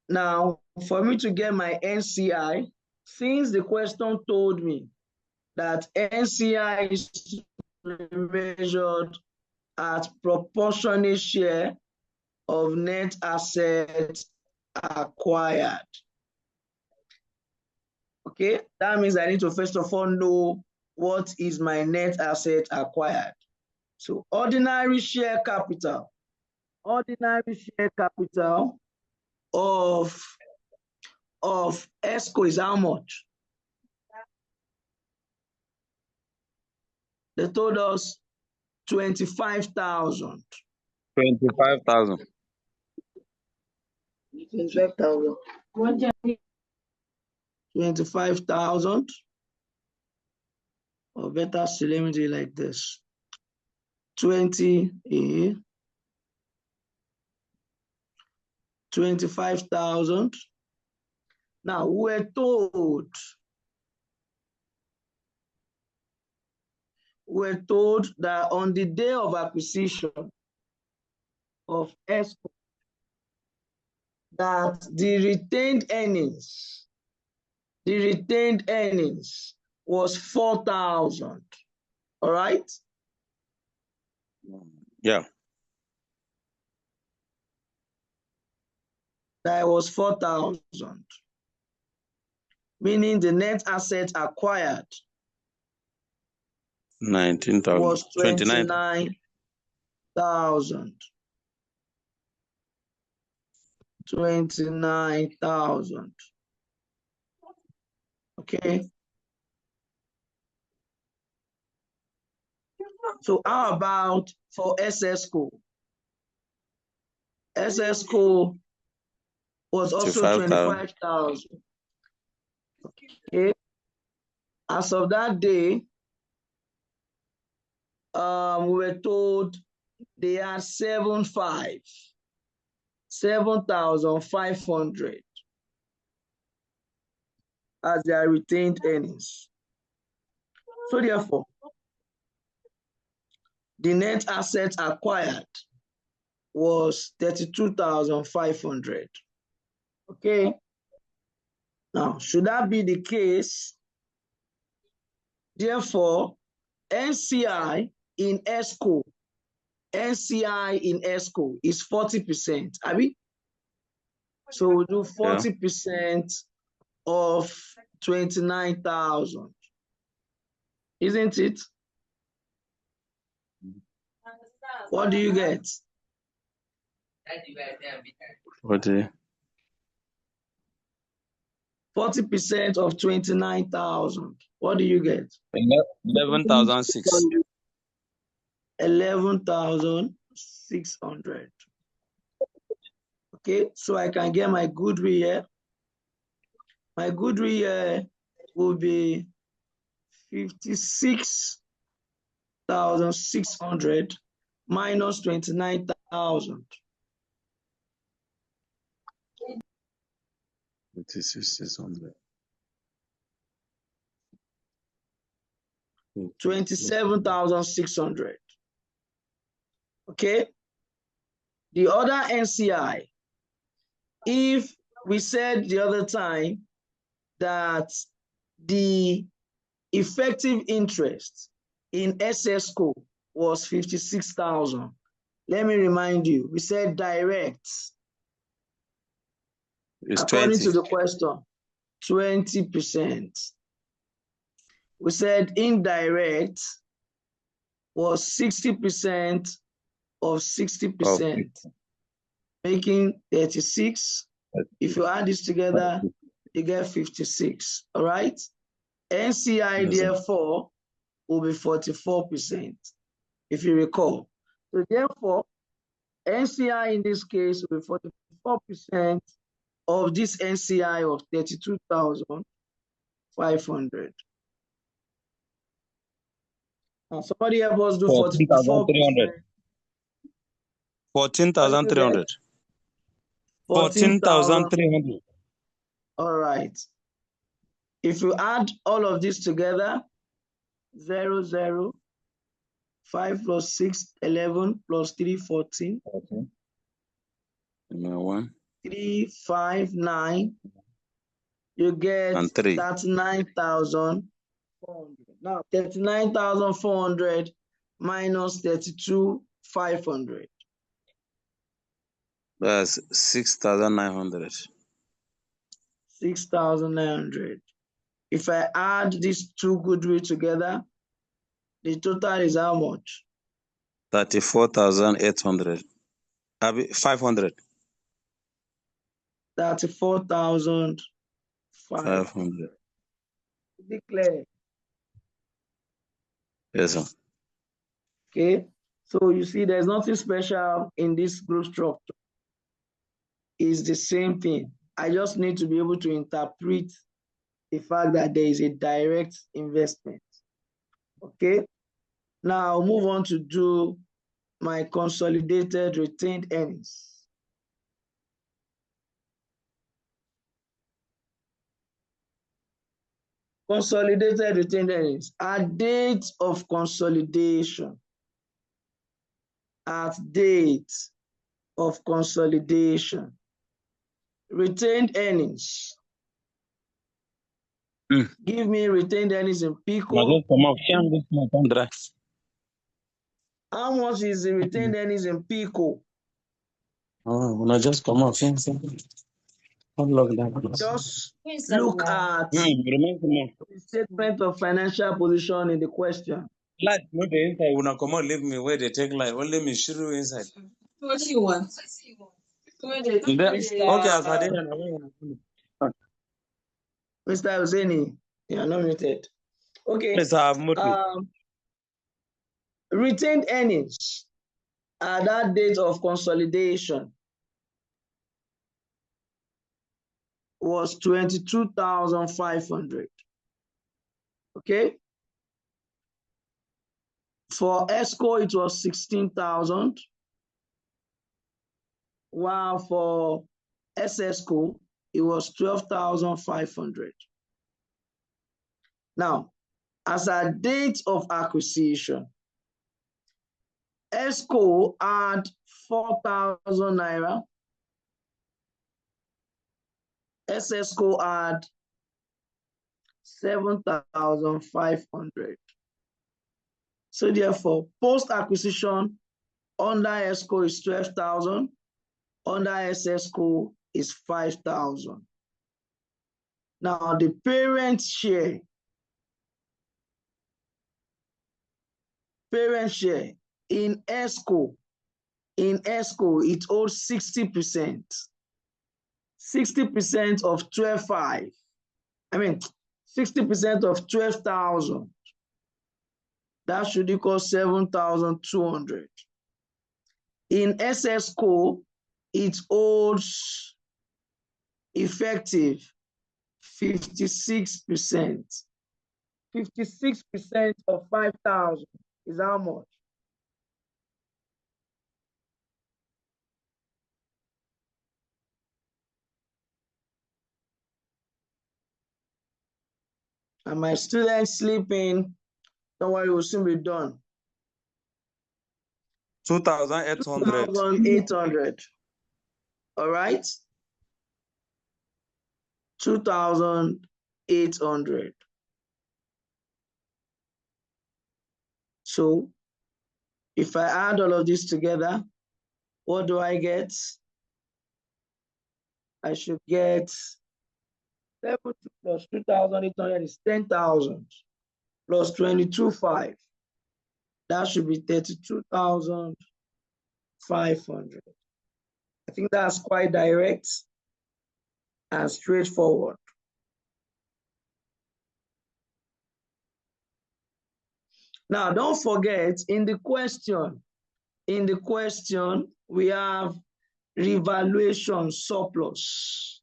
Now, for me to get my NCI, since the question told me that NCI is measured at proportionate share of net assets acquired. Okay, that means I need to first of all know what is my net asset acquired. So ordinary share capital of ESCO is how much? They told us 25,000. 25,000. 25,000. 25,000. Or better still, let me do it like this. 25,000. Now we're told that on the day of acquisition of ESCO, that the retained earnings was 4,000. All right? Yeah. That was 4,000. Meaning the net asset acquired 19,000. was 29,000. 29,000. Okay. So how about for SSCO? SSCO was also 25,000. Okay. As of that day, we were told they are 7,500 as their retained earnings. So therefore, the net assets acquired was 32,500. Okay. Now, should that be the case? Therefore, NCI in ESCO is 40%. Abi? So we'll do 40% of 29,000. Isn't it? What do you get? What? 40% of 29,000. What do you get? 11,600. 11,600. Okay, so I can get my goodwill here. My goodwill here will be 56,600 minus 29,000. 26,600. 27,600. Okay. The other NCI, if we said the other time that the effective interest in SSCO was 56,000. Let me remind you, we said direct. It's According 20. to the question, 20%. We said indirect was 60% of 60%, making 36. If you add this together, you get 56. All right. NCI, therefore, will be 44%, if you recall. So therefore, NCI in this case will be 44% of this NCI of 32,500. Now somebody help us do 44%. 14,300. 14,300. All right. If you add all of this together, 0, 0, 5 plus 6, 11, plus 3, 14. 3, 5, 9. You get 39,400. Now, 39,400 minus 32,500. That's 6,900. 6,900. If I add these two goodwill together, the total is how much? 34,800. 500. 34,500. Declare. Yes, sir. Okay. So you see, there's nothing special in this group structure. It's the same thing. I just need to be able to interpret the fact that there is a direct investment. Okay. Now I'll move on to do my consolidated retained earnings. Consolidated retained earnings at date of consolidation. At date of consolidation. Retained earnings. Give me retained earnings in Pico. How much is the retained earnings in Pico? Oh, when I just come out, just look at the statement of financial position in the question. Light, no, the inside. When I come out, leave me where they take light. Only me shoot inside. What do you want? Okay, as I did. Mr. Hussaini, you are not muted. Okay. Yes, I have muted. Retained earnings at that date of consolidation was 22,500. Okay. For ESCO, it was 16,000. While for SSCO, it was 12,500. Now, as a date of acquisition, ESCO had 4,000 naira. SSCO had 7,500. So therefore, post-acquisition under ESCO is 12,000. Under SSCO is 5,000. Now the parent share in ESCO, it owes 60%. 60% of 12,500. I mean, 60% of 12,000. That should equal 7,200. In SSCO, it owes effective 56%. 56% of 5,000 is how much? And my students sleeping. Don't worry, we'll soon be done. 2,800. 2,800. All right. 2,800. So if I add all of this together, what do I get? I should get 70 plus 2,800 is 10,000 plus 22,500. That should be 32,500. I think that's quite direct and straightforward. Now, don't forget, in the question, we have revaluation surplus.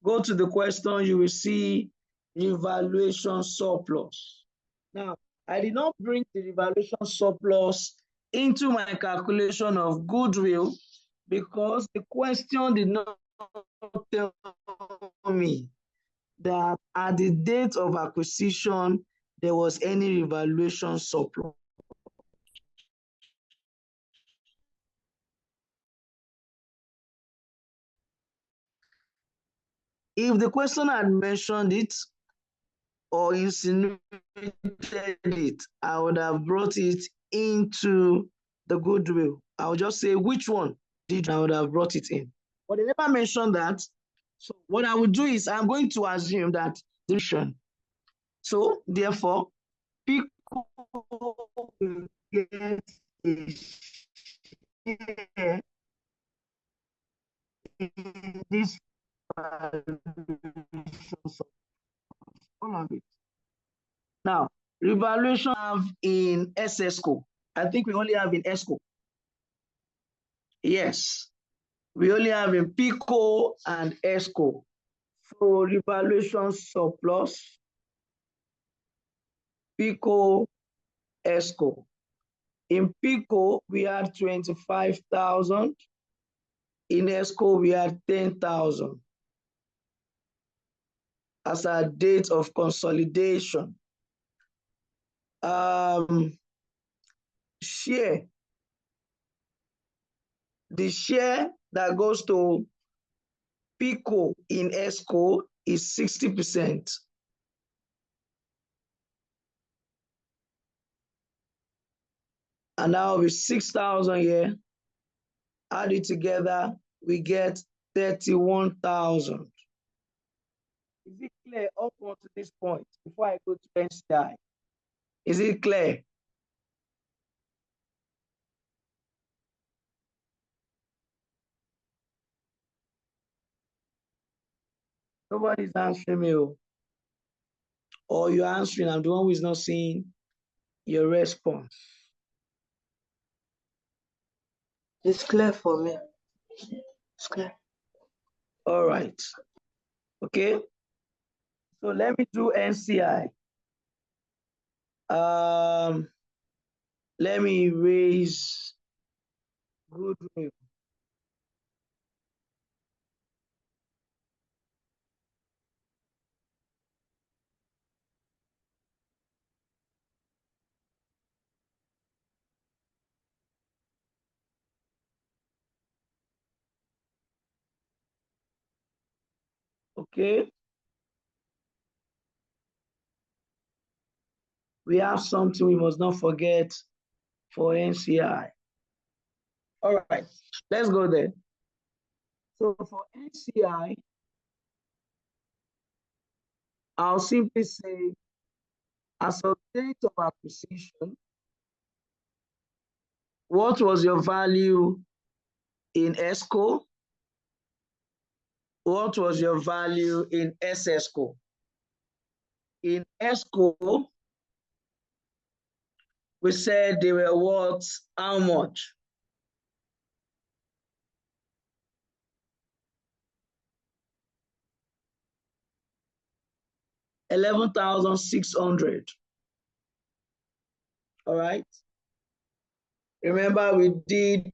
Go to the question, you will see revaluation surplus. Now, I did not bring the revaluation surplus into my calculation of goodwill because the question did not tell me that at the date of acquisition, there was any revaluation surplus. If the question had mentioned it or insinuated it, I would have brought it into the goodwill. I would just say which one did I would have brought it in. But they never mentioned that. So what I would do is I'm going to assume that the so therefore, Pico will get a share in this all of it. Now, revaluation have in SSCO. I think we only have in ESCO. Yes, we only have in PICO and ESCO. So revaluation surplus, PICO, ESCO. In PICO, we had 25,000. In ESCO, we had 10,000 as our date of consolidation. Share. The share that goes to PICO in ESCO is 60%. And now with 6,000 here, add it together, we get 31,000. Is it clear up onto this point before I go to NCI? Is it clear? Nobody's answering me. Or you're answering, I'm the one who is not seeing your response. It's clear for me. It's clear. All right. Okay. So let me do NCI. Let me erase goodwill. Okay. We have something we must not forget for NCI. All right, let's go there. So for NCI, I'll simply say, as of date of acquisition, what was your value in ESCO? What was your value in SSCO? In ESCO, we said they were worth how much? $11,600. All right. Remember, we did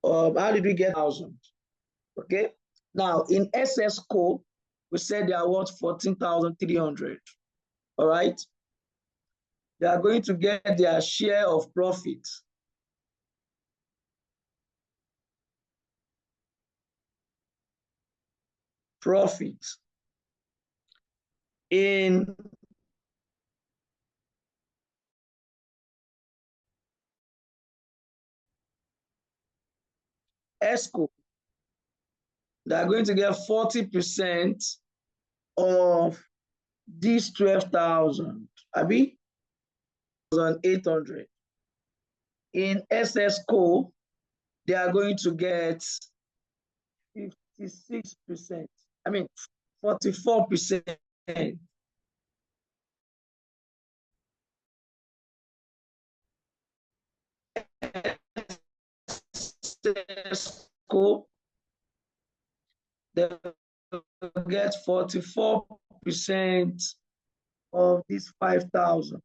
How did we get 1,000? Okay. Now in SS Co, we said they are worth 14,300. All right. They are going to get their share of profit. In ESCO, they are going to get 40% of these 12,000, Abi, 800. In SS Co, they are going to get 56%. I mean, 44%. Co, they get 44% of this 5,000.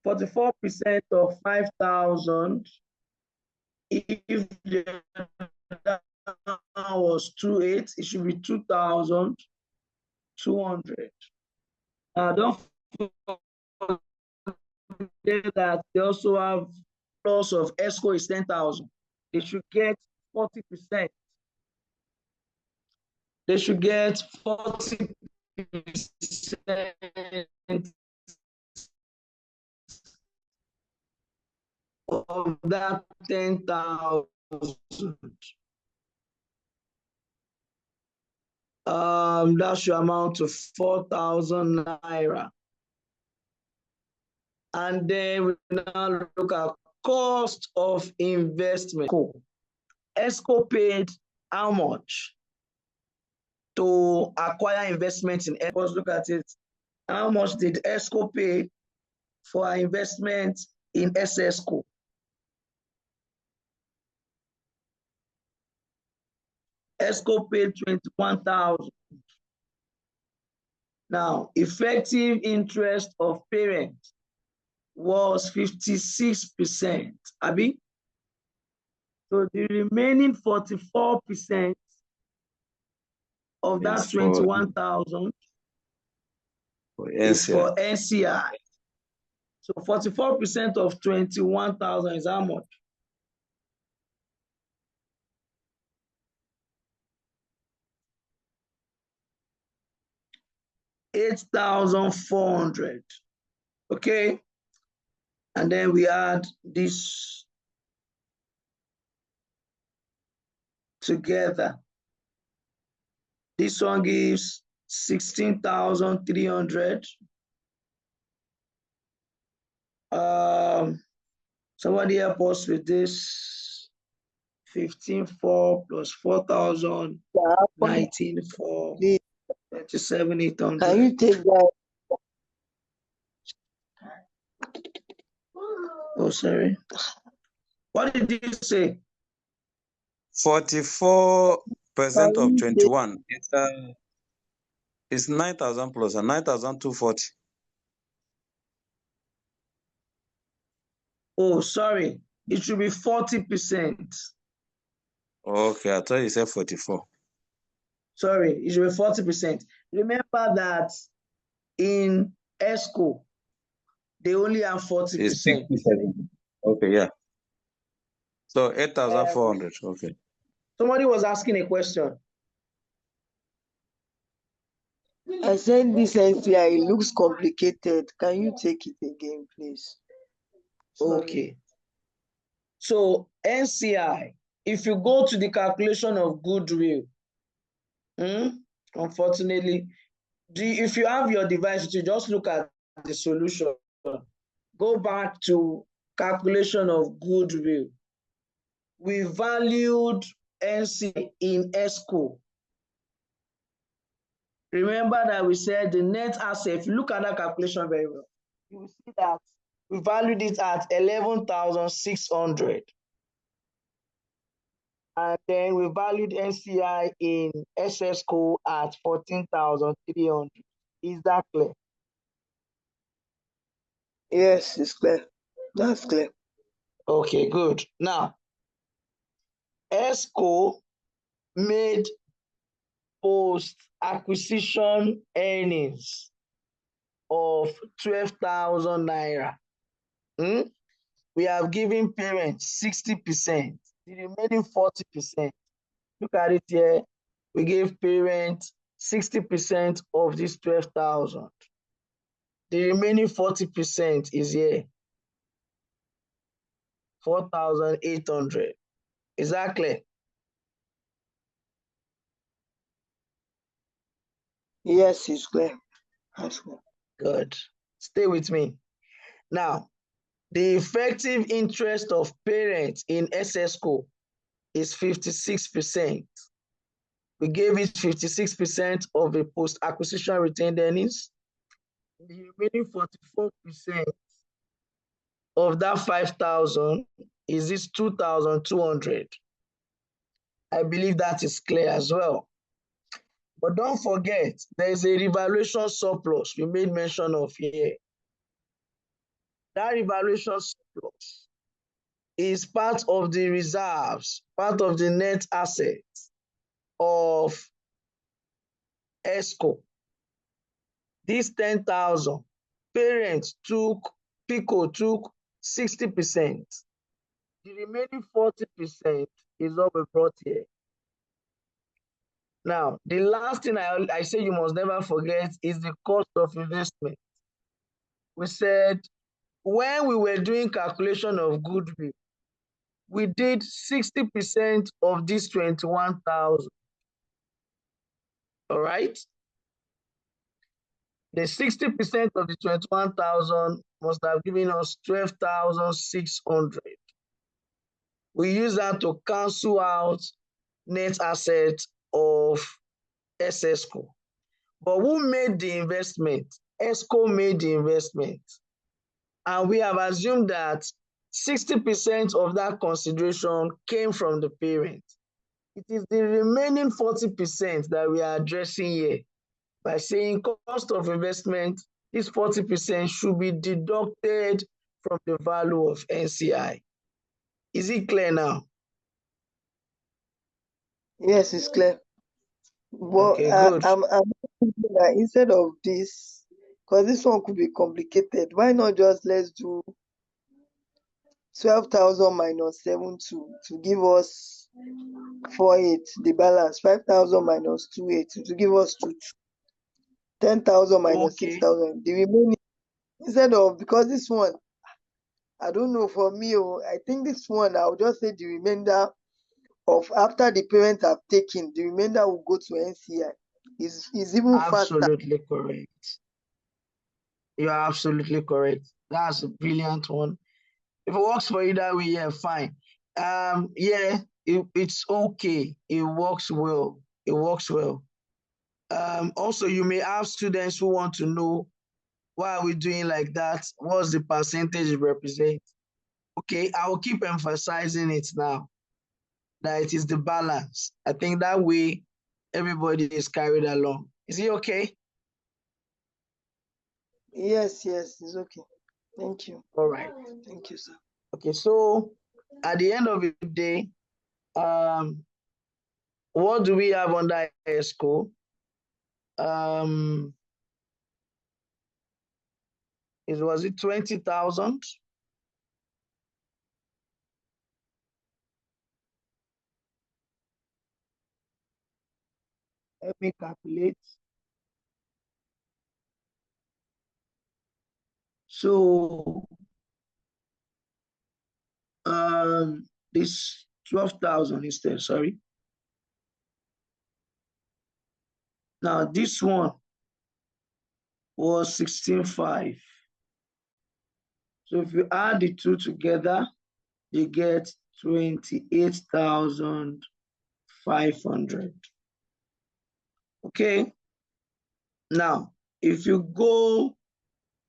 44% of 5,000, if the was 2,800, it should be 2,200. Now don't forget that they also have loss of ESCO is 10,000. They should get 40%. They should get 40% of that 10,000. That should amount to 4,000 naira. And then we now look at cost of investment. ESCO paid how much to acquire investments in ESCO? Let's look at it. How much did ESCO pay for our investment in SSCO? ESCO paid 21,000. Now, effective interest of parents was 56%. Abi? So the remaining 44% of that 21,000 is for NCI. So 44% of 21,000 is how much? $8,400. Okay. And then we add this together. This one gives 16,300. Somebody help us with this. 15,400 plus 4,000, 19,400, 37,800. Can you take that? Oh, sorry. What did you say? 44% of 21. It's 9,000 plus 9,240. Oh, sorry. It should be 40%. Okay, I thought you said 44. Sorry, it should be 40%. Remember that in ESCO, they only have 40%. Okay, yeah. So 8,400. Okay. Somebody was asking a question. I said this NCI looks complicated. Can you take it again, please? Sorry. Okay. So NCI, if you go to the calculation of goodwill, unfortunately, if you have your device, you just look at the solution. Go back to calculation of goodwill. We valued NCI in ESCO. Remember that we said the net asset, if you look at that calculation very well, you will see that we valued it at 11,600. And then we valued NCI in SSCO at 14,300. Is that clear? Yes, it's clear. That's clear. Okay, good. Now, ESCO made post-acquisition earnings of 12,000 naira. We have given parents 60%, the remaining 40%. Look at it here. We gave parents 60% of this 12,000. The remaining 40% is here, 4,800. Is that clear? Yes, it's clear. That's clear. Good. Stay with me. Now, the effective interest of parents in SSCO is 56%. We gave it 56% of the post-acquisition retained earnings. The remaining 44% of that 5,000 is this 2,200. I believe that is clear as well. But don't forget, there is a revaluation surplus we made mention of here. That revaluation surplus is part of the reserves, part of the net assets of ESCO. This 10,000, parents took, PICO took 60%. The remaining 40% is what we brought here. Now, the last thing I say you must never forget is the cost of investment. We said when we were doing calculation of goodwill, we did 60% of this 21,000. All right? The 60% of the 21,000 must have given us 12,600. We use that to cancel out net assets of SSCO. But who made the investment? ESCO made the investment. And we have assumed that 60% of that consideration came from the parent. It is the remaining 40% that we are addressing here by saying cost of investment, this 40% should be deducted from the value of NCI. Is it clear now? Yes, it's clear. But okay, good. I'm thinking that instead of this, because this one could be complicated, why not just let's do 12,000 minus 7 to give us 4,800, the balance, 5,000 minus 2,800 to give us 10,000 minus 6,000. The remaining, instead of, because this one, I don't know, for me, I think this one, I'll just say the remainder of, after the parents have taken, the remainder will go to NCI. Is even faster. Absolutely correct. You are absolutely correct. That's a brilliant one. If it works for you that way, yeah, fine. Yeah, it's okay. It works well. It works well. Also, you may have students who want to know, why are we doing like that? What's the percentage it represents? Okay, I will keep emphasizing it now, that it is the balance. I think that way everybody is carried along. Is it okay? Yes, it's okay. Thank you. All right. Thank you, sir. Okay, so at the end of the day, what do we have under ESCO? Was it 20,000? Let me calculate. So this 12,000 instead, sorry. Now this one was 16,500. So if you add the two together, you get 28,500. Okay. Now, if you go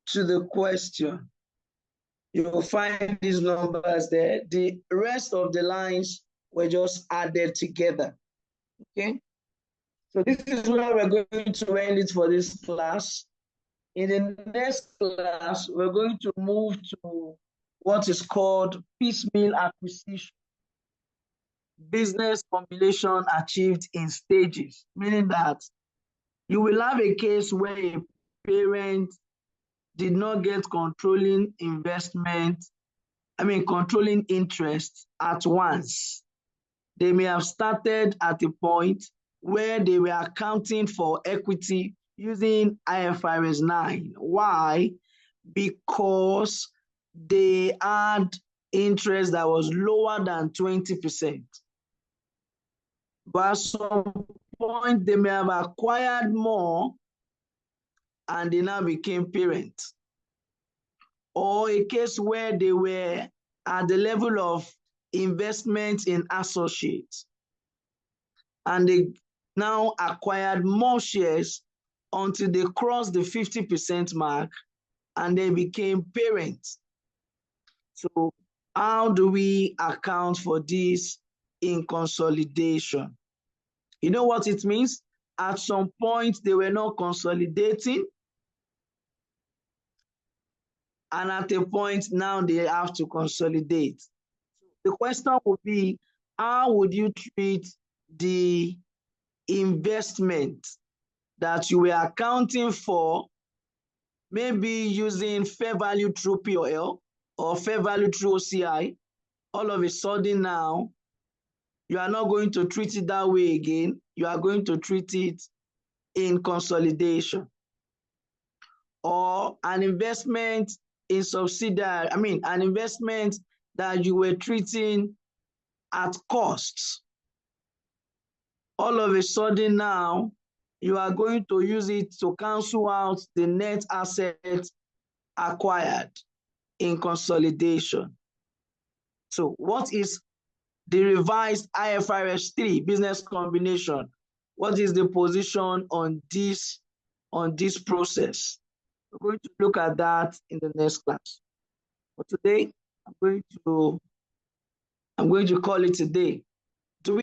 to the question, you will find these numbers there. The rest of the lines were just added together. Okay. So this is where we're going to end it for this class. In the next class, we're going to move to what is called piecemeal acquisition, business combination achieved in stages, meaning that you will have a case where a parent did not get controlling controlling interest at once. They may have started at a point where they were accounting for equity using IFRS 9. Why? Because they had interest that was lower than 20%. But at some point, they may have acquired more and they now became parents. Or a case where they were at the level of investment in associates and they now acquired more shares until they crossed the 50% mark and they became parents. So how do we account for this in consolidation? You know what it means? At some point, they were not consolidating, and at a point now they have to consolidate. The question would be, how would you treat the investment that you were accounting for, maybe using fair value through POL or fair value through OCI? All of a sudden now, you are not going to treat it that way again. You are going to treat it in consolidation. Or an investment in subsidiary, an investment that you were treating at costs. All of a sudden now, you are going to use it to cancel out the net assets acquired in consolidation. So what is the revised IFRS 3 business combination? What is the position on this process? We're going to look at that in the next class. But today, I'm going to call it a day.